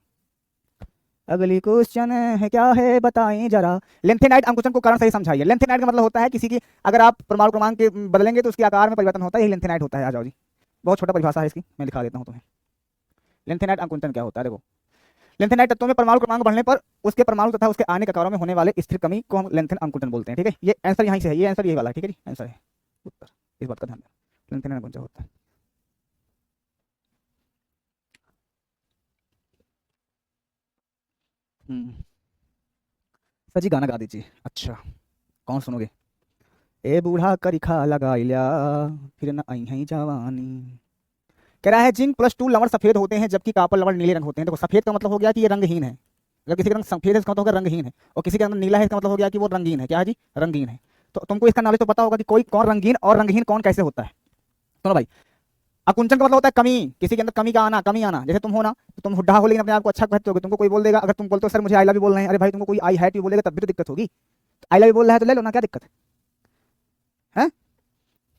अगली क्वेश्चन है क्या है बताएं जरा। लेंथेनाइट अंकुचन को कारण सही समझाइए। लेंथेनाइट का मतलब होता है किसी की, अगर आप परमाणु क्रमांक के बदलेंगे तो उसके आकार में परिवर्तन होता है, यही लेंथेनाइट होता है। आ जाओ जी, बहुत छोटा परिभाषा है इसकी, मैं दिखा देता हूँ तुम्हें। लेंथेनाइट अंकुचन क्या होता है? देखो, लेंथेनाइट तत्वों में परमाणु क्रमांक बढ़ने पर उसके परमाणु तथा उसके आने आकारों में होने वाले स्थिर कमी को हम लेंथेन अंकुचन बोलते हैं। ठीक है, ये आंसर यहीं से है, ये आंसर यही वाला है। ठीक है जी, आंसर है उत्तर, इस बात का ध्यान दें। लेंथेन अंकुचन होता है। हम्म सर जी गाना गा दीजिए। अच्छा, कौन सुनोगे? ए बूढ़ा करिखा लगा लिया, फिर न आई है जवानी। कह रहा है जिंक प्लस टू लवण सफेद होते हैं जबकि कापर लवण नीले रंग होते हैं। देखो सफेद का मतलब हो गया कि ये रंगहीन है। अगर किसी का रंग सफेद है इसका मतलब होगा रंगहीन है, और किसी का रंग नीला है इसका मतलब हो गया कि वो रंगीन है। क्या है जी? रंगीन है। तो तुमको इसका नॉलेज तो पता होगा कि कोई कौन रंगीन और रंगहीन कौन कैसे होता है। सुनो भाई, अकुंचन का मतलब होता है कमी, किसी के अंदर कमी का आना, कमी आना। जैसे तुम हो ना, तो तुम हुड्डा हो लेकिन अपने आप को अच्छा कहते होगे। तुमको कोई बोल देगा, अगर तुम बोलते हो सर मुझे आई लव यू बोल रहे हैं, अरे भाई तुमको कोई आई हैट यू बोलेगा तब भी तो दिक्कत होगी। आई लव यू बोल रहा है तो ले लो ना, क्या दिक्कत है?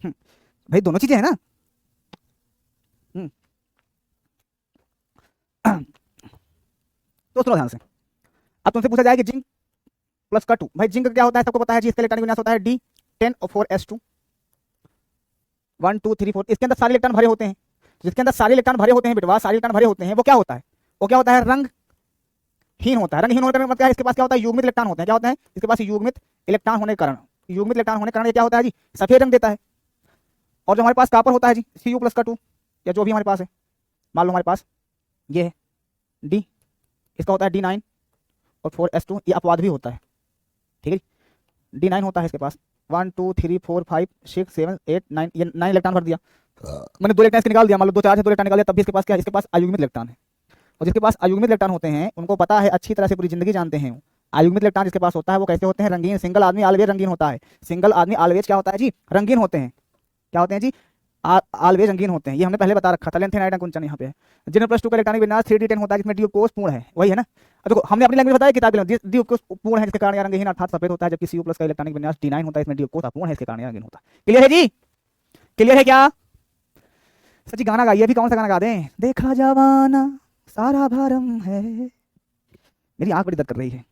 हम्म, भाई दोनों चीजें है ना। हम्म, तो सुनो ध्यान से। अब तुमसे पूछा जाए कि जिंक प्लस का टू, भाई जिंक क्या होता है सबको पता है जी, इसका इलेक्ट्रॉनिक विन्यास होता है D10O4S2 1 2 3 4। इसके अंदर सारे इलेक्ट्रॉन भरे होते हैं। जिसके अंदर सारे इलेक्ट्रॉन भरे होते हैं बेटवा, सारे इलेक्ट्रॉन भरे होते हैं, वो क्या होता है? वो क्या होता है? रंगहीन होता है। रंगहीन होने का मतलब क्या है? इसके पास क्या होता है? युग्मित इलेक्ट्रॉन होते हैं। क्या होता है इसके पास? युग्मित इलेक्ट्रॉन होने के कारण, युग्मित इलेक्ट्रॉन होने के कारण ये क्या होता है जी? सफेद रंग देता है। और जो हमारे पास कापर होता है जी, Cu प्लस का टू, या जो भी हमारे पास है, मान लो हमारे पास ये है डी, इसका होता है D9 और 4S2, ये अपवाद भी होता है। ठीक है, D9 होता है इसके पास। 1 2 3 4 5 6 7 8 9, ये 9 इलेक्ट्रॉन भर दिया मैंने। 2 इलेक्ट्रॉन इसके निकाल दिया, मान लो 2 चार्ज है, 2 इलेक्ट्रॉन निकाल दिया, तब भी इसके पास क्या है? इसके पास अयुग्मित इलेक्ट्रॉन है। और जिसके पास अयुग्मित इलेक्ट्रॉन होते हैं उनको पता है, अच्छी तरह से पूरी जिंदगी जानते हैं। अयुग्मित इलेक्ट्रॉन जिसके पास होता है वो कैसे होते हैं? रंगीन। सिंगल आदमी ऑलवेज रंगीन होता है। सिंगल आदमी ऑलवेज क्या होता है जी? रंगीन होते हैं। क्या होते हैं जी? ऑलवेज रंगीन होते हैं। ये हमने पहले बता रखा था। लेंथेनाइड कुंचन यहाँ पे है। जिन प्लस टू का इलेक्ट्रॉनिक विन्यास 3D10 होता है जिसमें डी कोष पूर्ण है, वही है ना। देखो हमने अपनी लैंग्वेज बताया किताब में, डी कोष पूर्ण है जिसके कारण यह रंगहीन अर्थात सफेद होता है, जबकि Cu प्लस का इलेक्ट्रॉनिक विन्यास D9 होता है, इसमें डी कोष अपूर्ण है, इसके कारण यह रंगीन होता है। क्लियर है जी? क्लियर है क्या? सच्ची गाना गाइए। अभी कौन सा गाना गा दें? देखा जवाना सारा भरम है। मेरी आंख बड़ी दर्द कर रही है।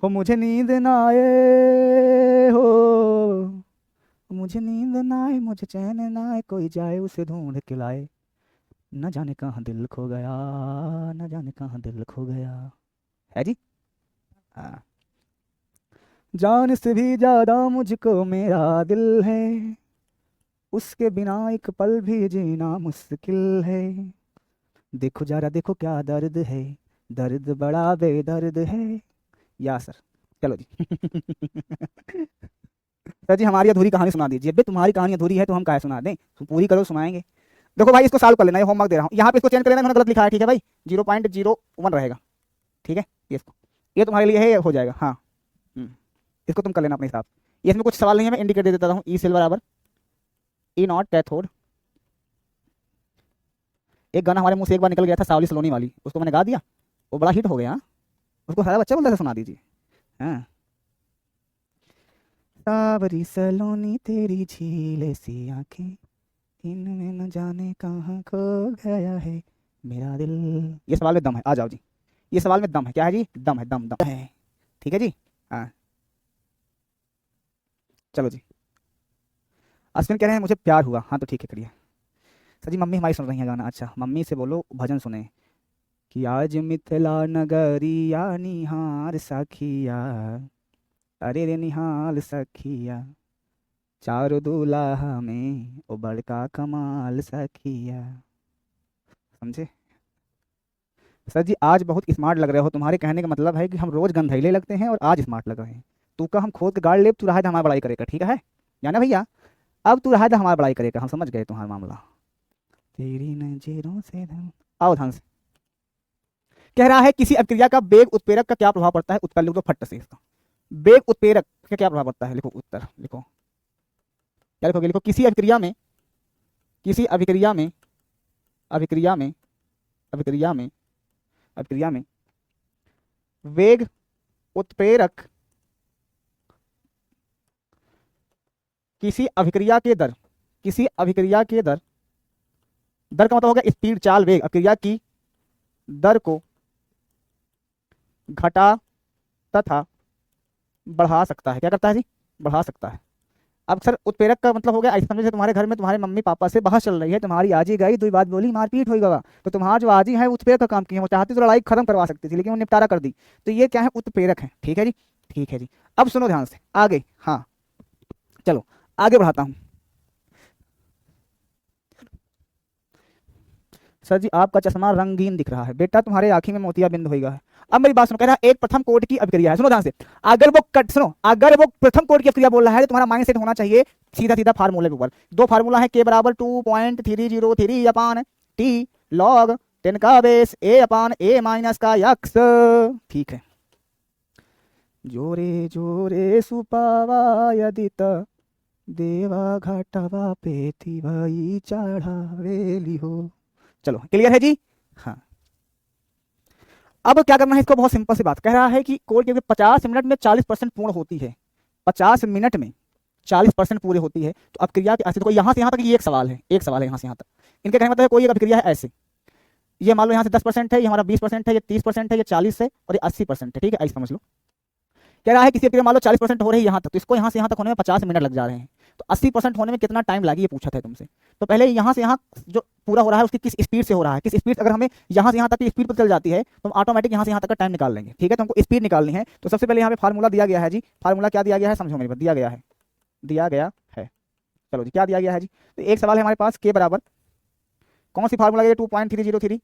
हो मुझे नींद ना आए, हो मुझे नींद ना आए, मुझे चैन ना आए, कोई जाए उसे ढूंढ के लाए, न जाने कहाँ दिल खो गया, न जाने कहाँ दिल खो गया। है जी? हाँ। जान से भी ज्यादा मुझको मेरा दिल है, उसके बिना एक पल भी जीना मुश्किल है। देखो जरा देखो क्या दर्द है, दर्द बड़ा बेदर्द है। या सर, चलो जी। सर जी हमारी अधूरी कहानी सुना दीजिए। बे तुम्हारी कहानी अधूरी है तो हम काहे सुना दें, तुम पूरी करो, सुनाएंगे। देखो भाई इसको सॉल्व कर लेना, ये होमवर्क दे रहा हूँ। यहाँ पे इसको चेंज कर लेना, मैंने गलत लिखा है। ठीक है भाई, 0.01 रहेगा। ठीक है, ये इसको, ये तुम्हारे लिए है, ये हो जाएगा। हाँ, इसको तुम कर लेना अपने हिसाब से। ये इसमें कुछ सवाल नहीं है, मैं इंडिकेट दे देता हूँ। ई सेल बराबर ई नॉट कैथोड। एक गाना हमारे मुंह से एक बार निकल गया था, सावली सलोनी वाली, उसको मैंने गा दिया, वो बड़ा हिट हो गया। हाँ? उसको सारा बच्चा बोलता था, सुना दीजिए। हाँ, सावरी सलोनी तेरी झील सी आंखें, इनमें न जाने कहाँ खो गया है मेरा दिल। ये सवाल में दम है, आ जाओ जी। ये सवाल में दम है। क्या है जी? दम है, दम दम है। ठीक है जी। हाँ, चलो जी। अश्विन कह रहे हैं मुझे प्यार हुआ। हाँ तो ठीक है, करिए। सर जी मम्मी हमारी सुन रही हैं गाना। अच्छा, मम्मी से बोलो भजन सुने कि आज मिथिला नगरिया निहार सखिया, अरे रे निहाल सखिया, चारों दूल्हा में ओ बड़का कमाल सखिया। समझे? सर जी आज बहुत स्मार्ट लग रहे हो। तुम्हारे कहने का मतलब है कि हम रोज गंधैले लगते हैं और आज स्मार्ट लग रहे हैं। तू का हम खोद के गाड़ ले, तू रहा हमारी बड़ाई करेगा। ठीक है जाना भैया, अब तू रहा हमारी बड़ाई करेगा। हम समझ गए तुम्हारा मामला। तेरी नजरों से आओ ध्यान से। कह रहा है किसी अभिक्रिया का वेग उत्प्रेरक का क्या प्रभाव पड़ता है? उत्तर लिख दो फट से इसका। वेग उत्प्रेरक का क्या प्रभाव पड़ता है? लिखो उत्तर, लिखो क्या लिखोगे? लिखो किसी अभिक्रिया में, किसी अभिक्रिया में, अभिक्रिया में, अभिक्रिया में, अभिक्रिया में वेग उत्प्रेरक किसी अभिक्रिया के दर, किसी अभिक्रिया के दर, दर का मतलब होगा स्पीड, चाल, वेग, अभिक्रिया की दर को घटा तथा बढ़ा सकता है। क्या करता है जी? बढ़ा सकता है। अब सर उत्प्रेरक का मतलब हो गया, ऐसे समझे तुम्हारे घर में तुम्हारे मम्मी पापा से बहस चल रही है, तुम्हारी आजी गई, दो बात बोली, मारपीट हो गया, तो तुम्हारा जो आजी है उत्प्रेरक का काम की है। वो चाहती तो लड़ाई खत्म करवा सकती थी, लेकिन वो निपटारा कर दी। तो ये क्या है? उत्प्रेरक है। ठीक है जी? ठीक है जी। अब सुनो ध्यान से आगे। हाँ चलो आगे बढ़ाता हूँ। सर जी आपका चश्मा रंगीन दिख रहा है। बेटा तुम्हारे आंखी में मोतिया बिंद होगा है। अब मेरी बात सुनो, कह रहा है एक प्रथम कोटि की अभिक्रिया है। सुनो ध्यान से, अगर वो प्रथम कोटि की अभिक्रिया बोल रहा है तो तुम्हारा माइंड सेट होना चाहिए सीधा सीधा फार्मूले के ऊपर। दो फार्मूला है, के बराबर 2.303 अपान टी लॉग 10 का बेस ए अपान ए माइनस का यक्स। ठीक है। जोरे जोरे सुपावा यदित देवा घाटवा पे थी भाई चढ़ावेली हो। चलो क्लियर है जी। हाँ, अब क्या करना है इसको, बहुत सिंपल सी बात। कह रहा है कि कोड क्योंकि 50 मिनट में 40% पूर्ण होती है, 50 मिनट में 40% पूरी होती है, तो अब क्रिया की अस्तित्व को यहाँ से यहाँ तक ये एक सवाल है, एक सवाल है यहाँ से यहाँ तक। इनके कहने मतलब कोई एक अभिक्रिया है ऐसे, ये मान लो यहाँ से 10% है, ये हमारा 20% है, ये 30% है, ये 40 है और ये 80% है। ठीक है, ऐसे समझ लो। कह रहा है किसी अभिक्रिया मान लो 40% हो रही है यहाँ तक, तो इसको यहाँ से यहाँ तक होने में 50 मिनट लग जा रहे हैं, तो 80% होने में कितना टाइम लगे ये पूछा था तुमसे। तो पहले यहाँ से यहाँ जो पूरा हो रहा है उसकी किस स्पीड से हो रहा है, किस स्पीड, अगर हमें यहाँ से यहाँ तक की स्पीड पता चल जाती है तो हम ऑटोमेटिक यहाँ से यहाँ तक का टाइम निकाल लेंगे। ठीक है, तो हमको स्पीड निकालनी है। तो सबसे पहले यहाँ पे फार्मूला दिया गया है जी। फार्मूला क्या दिया गया है समझो मेरे पास, दिया गया है। चलो जी, क्या दिया गया है जी, तो एक सवाल है हमारे पास, के बराबर कौन सी फार्मूला है 2.303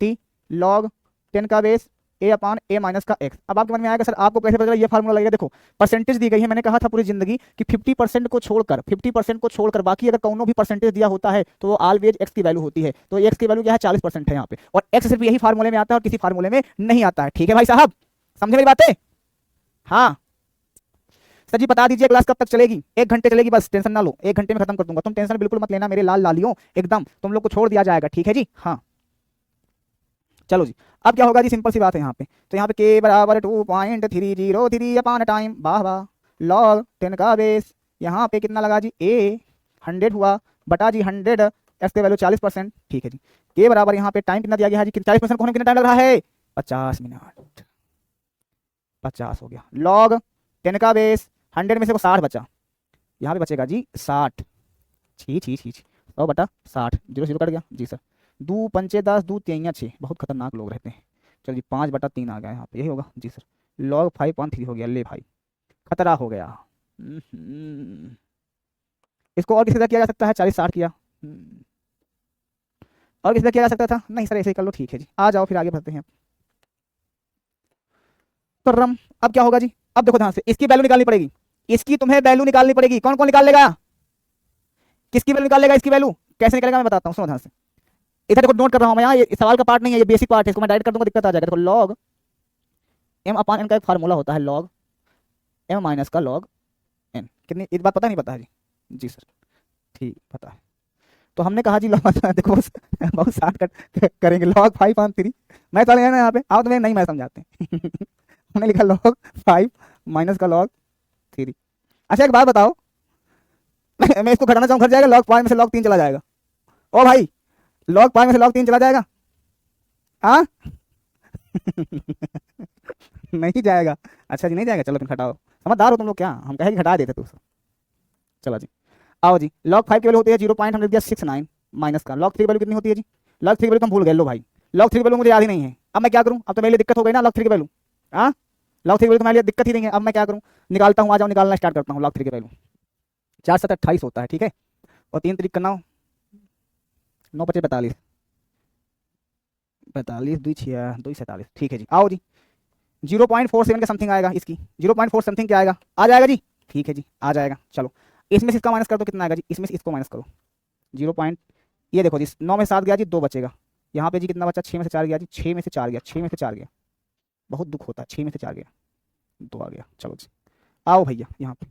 टी लॉग 10 का बेस ए अपान ए माइनस का एक्स। अब आपके मन में आएगा सर आपको कैसे पता चला ये फार्मूला लगेगा। देखो परसेंटेज दी गई है, मैंने कहा था पूरी जिंदगी कि 50% को छोड़कर बाकी अगर कौनो भी परसेंटेज दिया होता है तो वो ऑलवेज एक्स की वैल्यू होती है। तो एक्स की वैल्यू क्या है 40% है यहाँ पे, और एक्स सिर्फ यही फार्मूले में आता है और किसी फार्मूले में नहीं आता है। ठीक है भाई साहब, समझे मेरी बातें। हाँ सर जी बता दीजिए क्लास कब तक चलेगी। 1 घंटे चलेगी, बस टेंशन ना लो, 1 घंटे में खत्म कर दूंगा। तुम टेंशन बिल्कुल मत लेना मेरे लाल लालियों, एकदम तुम लोग को छोड़ दिया जाएगा। ठीक है जी। हाँ चलो जी, अब क्या होगा जी, सिंपल सी बात है यहाँ पे। तो यहाँ पे के बराबर 2.303 अपान टाइम वाह वाह लॉग 10 का बेस, यहाँ पे कितना लगा जी ए 100 हुआ बटा जी 100, एक्स की वैल्यू 40%। ठीक है जी, के बराबर यहाँ पे टाइम कितना दिया गया है जी, 40% होने में कितना टाइम लग रहा है 50 मिनट, 50 हो गया। लॉग 10 का बेस 100 में से 60 बचा, यहाँ पे बचेगा जी 60। छी 100 बटा 60, 0 कट गया जी सर। 2 पंचे 10, 2 तिया 6, बहुत खतरनाक लोग रहते हैं। चलो जी 5 बटा 3 आ गया यहाँ पे, यही होगा जी सर। लॉग 5.3 हो गया, ले भाई खतरा हो गया। इसको और किसी तरह किया जा सकता है, 40-60 किया, और किसी तरह किया जा सकता था, नहीं सर ऐसे ही कर लो। ठीक है जी, आ जाओ फिर आगे बढ़ते हैं। कर्रम, अब क्या होगा जी, अब देखो ध्यान से, इसकी वैल्यू निकालनी पड़ेगी, इसकी तुम्हें वैल्यू निकालनी पड़ेगी। कौन कौन निकाल लेगा, किसकी वैल्यू निकाल लेगा, इसकी वैल्यू कैसे निकलेगा मैं बताता हूँ, सुनो ध्यान से। इधर देखो नोट कर रहा हूँ मैं यहाँ, ये सवाल का पार्ट नहीं है, ये बेसिक पार्ट है, इसको मैं डायरेक्ट कर दूंगा दिक्कत आ जाएगा। देखो लॉग एम अपान एन का एक फार्मूला होता है, लॉग एम माइनस का लॉग एन। कितनी इस बात पता नहीं पता है जी, जी सर ठीक पता है। तो हमने कहा जी लॉग देखो बहुत शॉर्टकट करेंगे, लॉग 5.3 मैं चले ना यहाँ पे, आओ तुम्हें नहीं मैं समझाते हमने लिखा लॉग 5 माइनस का लॉग 3। अच्छा एक बात बताओ, मैं इसको घटाना चाहूँ, घर जाएगा, लॉग 5 में से लॉग 3 चला जाएगा। ओ भाई लॉग 5 में से लॉग 3 चला जाएगा, हाँ नहीं जाएगा। अच्छा जी नहीं जाएगा, चलो फिर घटाओ, समझदार हो तुम लोग क्या, हम कहे कि घटा देते तुम। चलो जी आओ जी, लॉग 5 की वैल्यू होती है 0.169 माइनस का लॉग 3 की वैल्यू कितनी होती है जी, लॉग 3 की वैल्यू तुम भूल गए, लो भाई लॉग 3 की वैल्यू मुझे याद ही नहीं है। अब मैं क्या करूँ, अब तो मेरे लिए दिक्कत हो गई ना लॉग 3 की वैल्यू। हाँ लॉग 3 की वैल्यू तुम्हारे लिए दिक्कत ही नहीं है, अब मैं क्या करूँ, निकालता हूँ, आ जाओ निकालना स्टार्ट करता हूँ। लॉग 3 की वैल्यू 4 7 28 होता है, ठीक है, और 3 तरीक करना 9 5 45 45 2 6 2 47। ठीक है जी, आओ जी 0.47 के समथिंग आएगा, इसकी 0.4 समथिंग क्या आएगा, आ जाएगा जी। ठीक है जी आ जाएगा। चलो इसमें से इसका माइनस कर दो, कितना आएगा जी, इसमें से इसको माइनस करो 0. ये देखो जी 9 में 7 गया जी, 2 बचेगा। यहाँ पे जी कितना बचा, 6 में से 4 गया जी, 6 में से 4 गया, 6 में से 4 गया, बहुत दुख होता है, 6 में से 4 गया, 2 आ गया। चलो जी आओ भैया यहाँ पे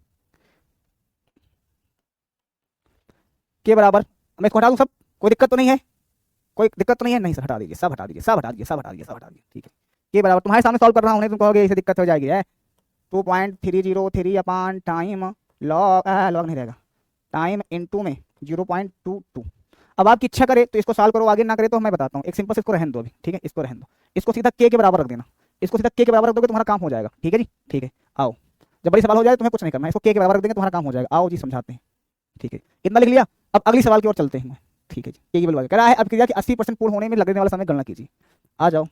के बराबर, मैं इसको हटा दूँ सब, कोई दिक्कत तो नहीं है, कोई दिक्कत तो नहीं है, नहीं सर हटा दीजिए, सब हटा दीजिए, सब हटा दीजिए, सब हटा दीजिए, सब हटा दीजिए। ठीक है के बराबर तुम्हारे सामने सॉल्व कर रहा हूँ, नहीं तुम कहोगे इसे दिक्कत हो जाएगी है। 2.303 अपान टाइम लॉग नहीं रहेगा, टाइम इनटू में 0.22। अब आपकी इच्छा करे तो इसको सॉल्व करो, आगे ना करे तो मैं बताता हूँ। एक सिंपल से इसको रहने दो अभी, ठीक है इसको रहने दो, इसको सीधा के बराबर रख देना, इसको सीधा के बराबर रख दोगे तुम्हारा काम हो जाएगा। ठीक है जी ठीक है, आओ जब बड़ी सवाल हो जाए तुम्हें कुछ नहीं करना, इसको के बराबर रख देंगे तुम्हारा काम हो जाएगा। आओ जी समझाते हैं। ठीक है इतना लिख लिया, अब अगली सवाल की ओर चलते हैं। ठीक है जी, के की वैल्यू कह रहा है अब क्रिया कि 80% पूर्ण होने में लगने वाला समय गणना कीजिए। आ जाओ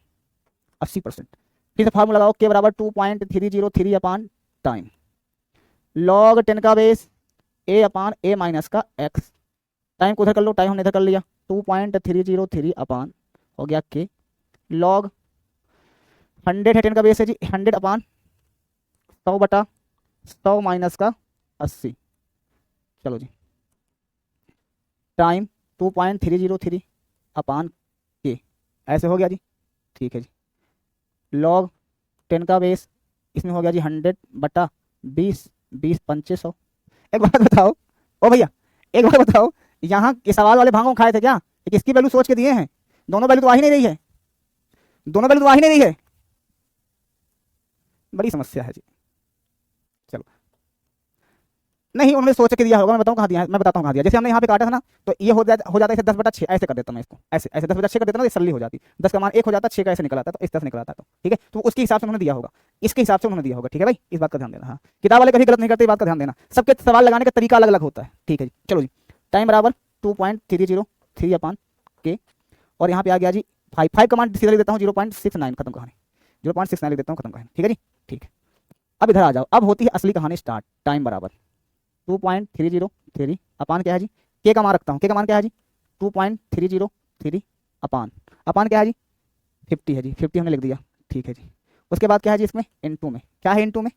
80%, फिर से फार्मूला लगाओ, के बराबर 2.303 अपान टाइम लॉग 10 का बेस ए अपान ए माइनस का एक्स। टाइम को उधर कर लो, टाइम हमने इधर कर लिया, 2.303 अपान हो गया के, लॉग 100 है 10 का बेस है जी, 100 अपान 100 बटा 100 माइनस का 80, चलो जी, टाइम 2.303 अपान के, ऐसे हो गया जी, ठीक है जी, लॉग 10 का बेस, इसमें हो गया जी 100 बटा 20, 20 500। एक बात बताओ ओ भैया, एक बात बताओ, यहाँ के सवाल वाले भागों खाए थे क्या? एक इसकी वैल्यू सोच के दिए हैं, दोनों वैल्यू तो आ ही नहीं रही है, दोनों वैल्यू तो आ ही नहीं रही है, बड़ी समस्या है जी। चलो, नहीं उन्होंने सोच के दिया होगा, मैं बताऊं कहाँ दिया है, मैं बताता हूँ कहाँ दिया। जैसे हमने यहाँ पे काटा था ना, तो ये हो जाता है 10/6, ऐसे कर देता मैं इसको, ऐसे ऐसे 10/6 कर देता ना, तो सरली हो जाती, 10 का मान 1 हो जाता, 6 का ऐसे निकल आता, तो इस तरह से निकल आता, तो ठीक है, तो उसके हिसाब से उन्होंने दिया होगा, इसके हिसाब से उन्होंने दिया होगा, ठीक है भाई, इस बात का ध्यान देना। हाँ, किताब वाले कभी गलत नहीं करते, इस बात का ध्यान देना, सबके सवाल लगाने का तरीका अलग अलग होता है, ठीक है जी। चलो जी, टाइम बराबर 2.303 अपान के, और यहाँ पे आ गया जी 5 का मान सीधा लिख देता हूँ 0.69, खत्म कहानी, 0.69 लिख देता हूँ, खत्म कहानी, ठीक है जी, ठीक है। अब इधर आ जाओ, अब होती है असली कहानी स्टार्ट। टाइम बराबर 2.303 अपान क्या है जी, के का मान रखता हूँ, के का मान क्या है जी 2.303 अपान, अपान क्या है जी 50 है जी, 50 हमने लिख दिया, ठीक है जी। उसके बाद क्या है जी इसमें इनटू में, क्या है इनटू में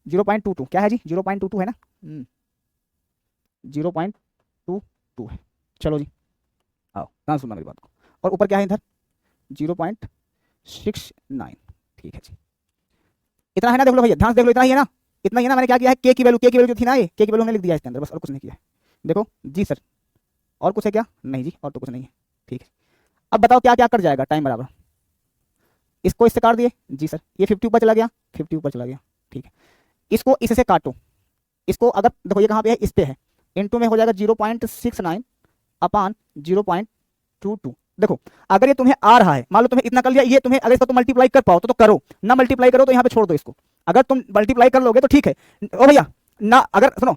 0.22, क्या है जी 0.22 है ना, 0.22 है, चलो जी, आओ ध्यान सुनना मेरी बात को, और ऊपर क्या है इधर 0.69, ठीक है जी, इतना है ना, देख लो भैया ध्यान से देख लो, इतना ही है ना, इतना ही है ना। मैंने क्या किया है, के की वैल्यू जो थी ना, ये के की वैल्यू हमने लिख दिया है इसके अंदर, बस और कुछ नहीं किया है। देखो जी सर, और कुछ है क्या? नहीं जी, और तो कुछ नहीं है, ठीक है। अब बताओ क्या क्या कट जाएगा, टाइम बराबर, इसको इससे काट दिए जी सर, ये 50 ऊपर चला गया, 50 ऊपर चला गया, ठीक है। इसको इससे काटो, इसको अगर देखो ये कहाँ पे है, इस पे है, इनटू में हो जाएगा 0.69 अपान 0.22। देखो अगर ये तुम्हें आ रहा है, मान लो तुम्हें इतना कर लिया, ये तुम्हें अगर इसको तुम मल्टीप्लाई कर पाओ तो करो, ना मल्टीप्लाई करो तो यहाँ पे छोड़ दो इसको, अगर तुम मल्टीप्लाई कर लोगे तो ठीक है ओ भैया, ना अगर सुनो,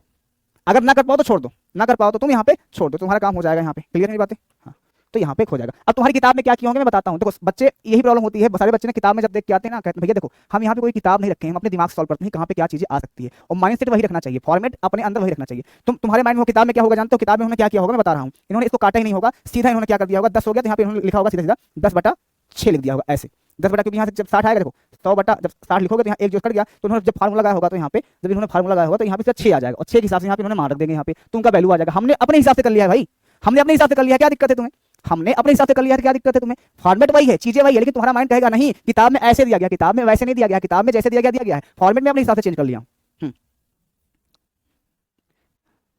अगर ना कर पाओ तो छोड़ दो, ना कर पाओ तो तुम यहाँ पे छोड़ दो, तुम्हारा काम हो जाएगा यहाँ पे, क्लियर नहीं बातें? हाँ, तो यहाँ पे हो जाएगा। अब तुम्हारी किताब में क्या किए होंगे मैं बताता हूँ, देखो बच्चे यही प्रॉब्लम होती है, सारे बच्चे ने किताब में जब देख के आते हैं ना, कहते हैं भैया देखो हम यहाँ पे कोई किताब नहीं रखे हैं, हम अपने दिमाग से सॉल्व करते हैं कहाँ पे क्या चीजें आ सकती है, और माइंड सेट वही रखना चाहिए, फॉर्मेट अपने अंदर वही रखना चाहिए। तुम्हारे माइंड में किताब में क्या होगा जानते हो, किताब में उन्होंने क्या किया होगा मैं बता रहा हूँ, इन्होंने इसको काटा ही नहीं होगा, सीधा इन्होंने क्या कर दिया होगा, 10 हो गया तो यहाँ पे इन्होंने लिखा होगा सीधा सीधा 10/6 लिख दिया होगा, ऐसे 10 बटा, क्योंकि यहाँ से जब 60 आएगा, देखो 100 बटा जब 60 लिखोगे तो यहाँ एक जो कट गया, तो उन्होंने जब फार्मूला लगाया होगा, तो यहाँ पे जब इन्होंने फार्मूला लगाया होगा तो यहाँ पे 6 आ जाएगा, और 6 के हिसाब से यहाँ पे इन्होंने मान रख देंगे, यहाँ पे तो उनका वैल्यू आ जाएगा। हमने अपने हिसाब से कर लिया है भाई, हमने अपने हिसाब से कर लिया, क्या दिक्कत है तुम्हें, हमने अपने हिसाब से कर लिया है, क्या दिक्कत है तुम्हें, फॉर्मेट वही है, चीजें वही है, लेकिन तुम्हारा माइंड कहेगा नहीं किताब में ऐसे दिया गया, किताब में वैसे नहीं दिया गया, किताब में जैसे दिया गया है, फॉर्मेट में अपने हिसाब से चेंज कर लिया।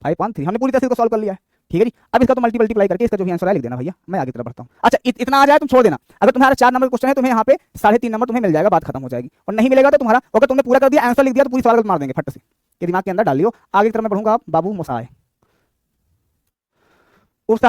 5.3 हमने पूरी तरह से इसको सॉल्व कर लिया है, ठीक है जी। अब इसका तो मल्टीप्लाई करके इसका जो भी आंसर है लिख देना भैया, मैं आगे तरफ बढ़ता हूँ। अच्छा इतना आ जाए तुम छोड़ देना, अगर तुम्हारा 4 नंबर क्वेश्चन है तुम्हें यहाँ पे 3.5 नंबर तुम्हें मिल जाएगा, बात खत्म हो जाएगी, और नहीं मिलेगा तो तुम्हारा, अगर तुमने पूरा कर दिया आंसर लिख दिया तो पूरी सवाल मार देंगे फट से, ये दिमाग के अंदर डाल लियो। आगे की तरफ मैं बढ़ूंगा, बाबू मोसाए उस तरह से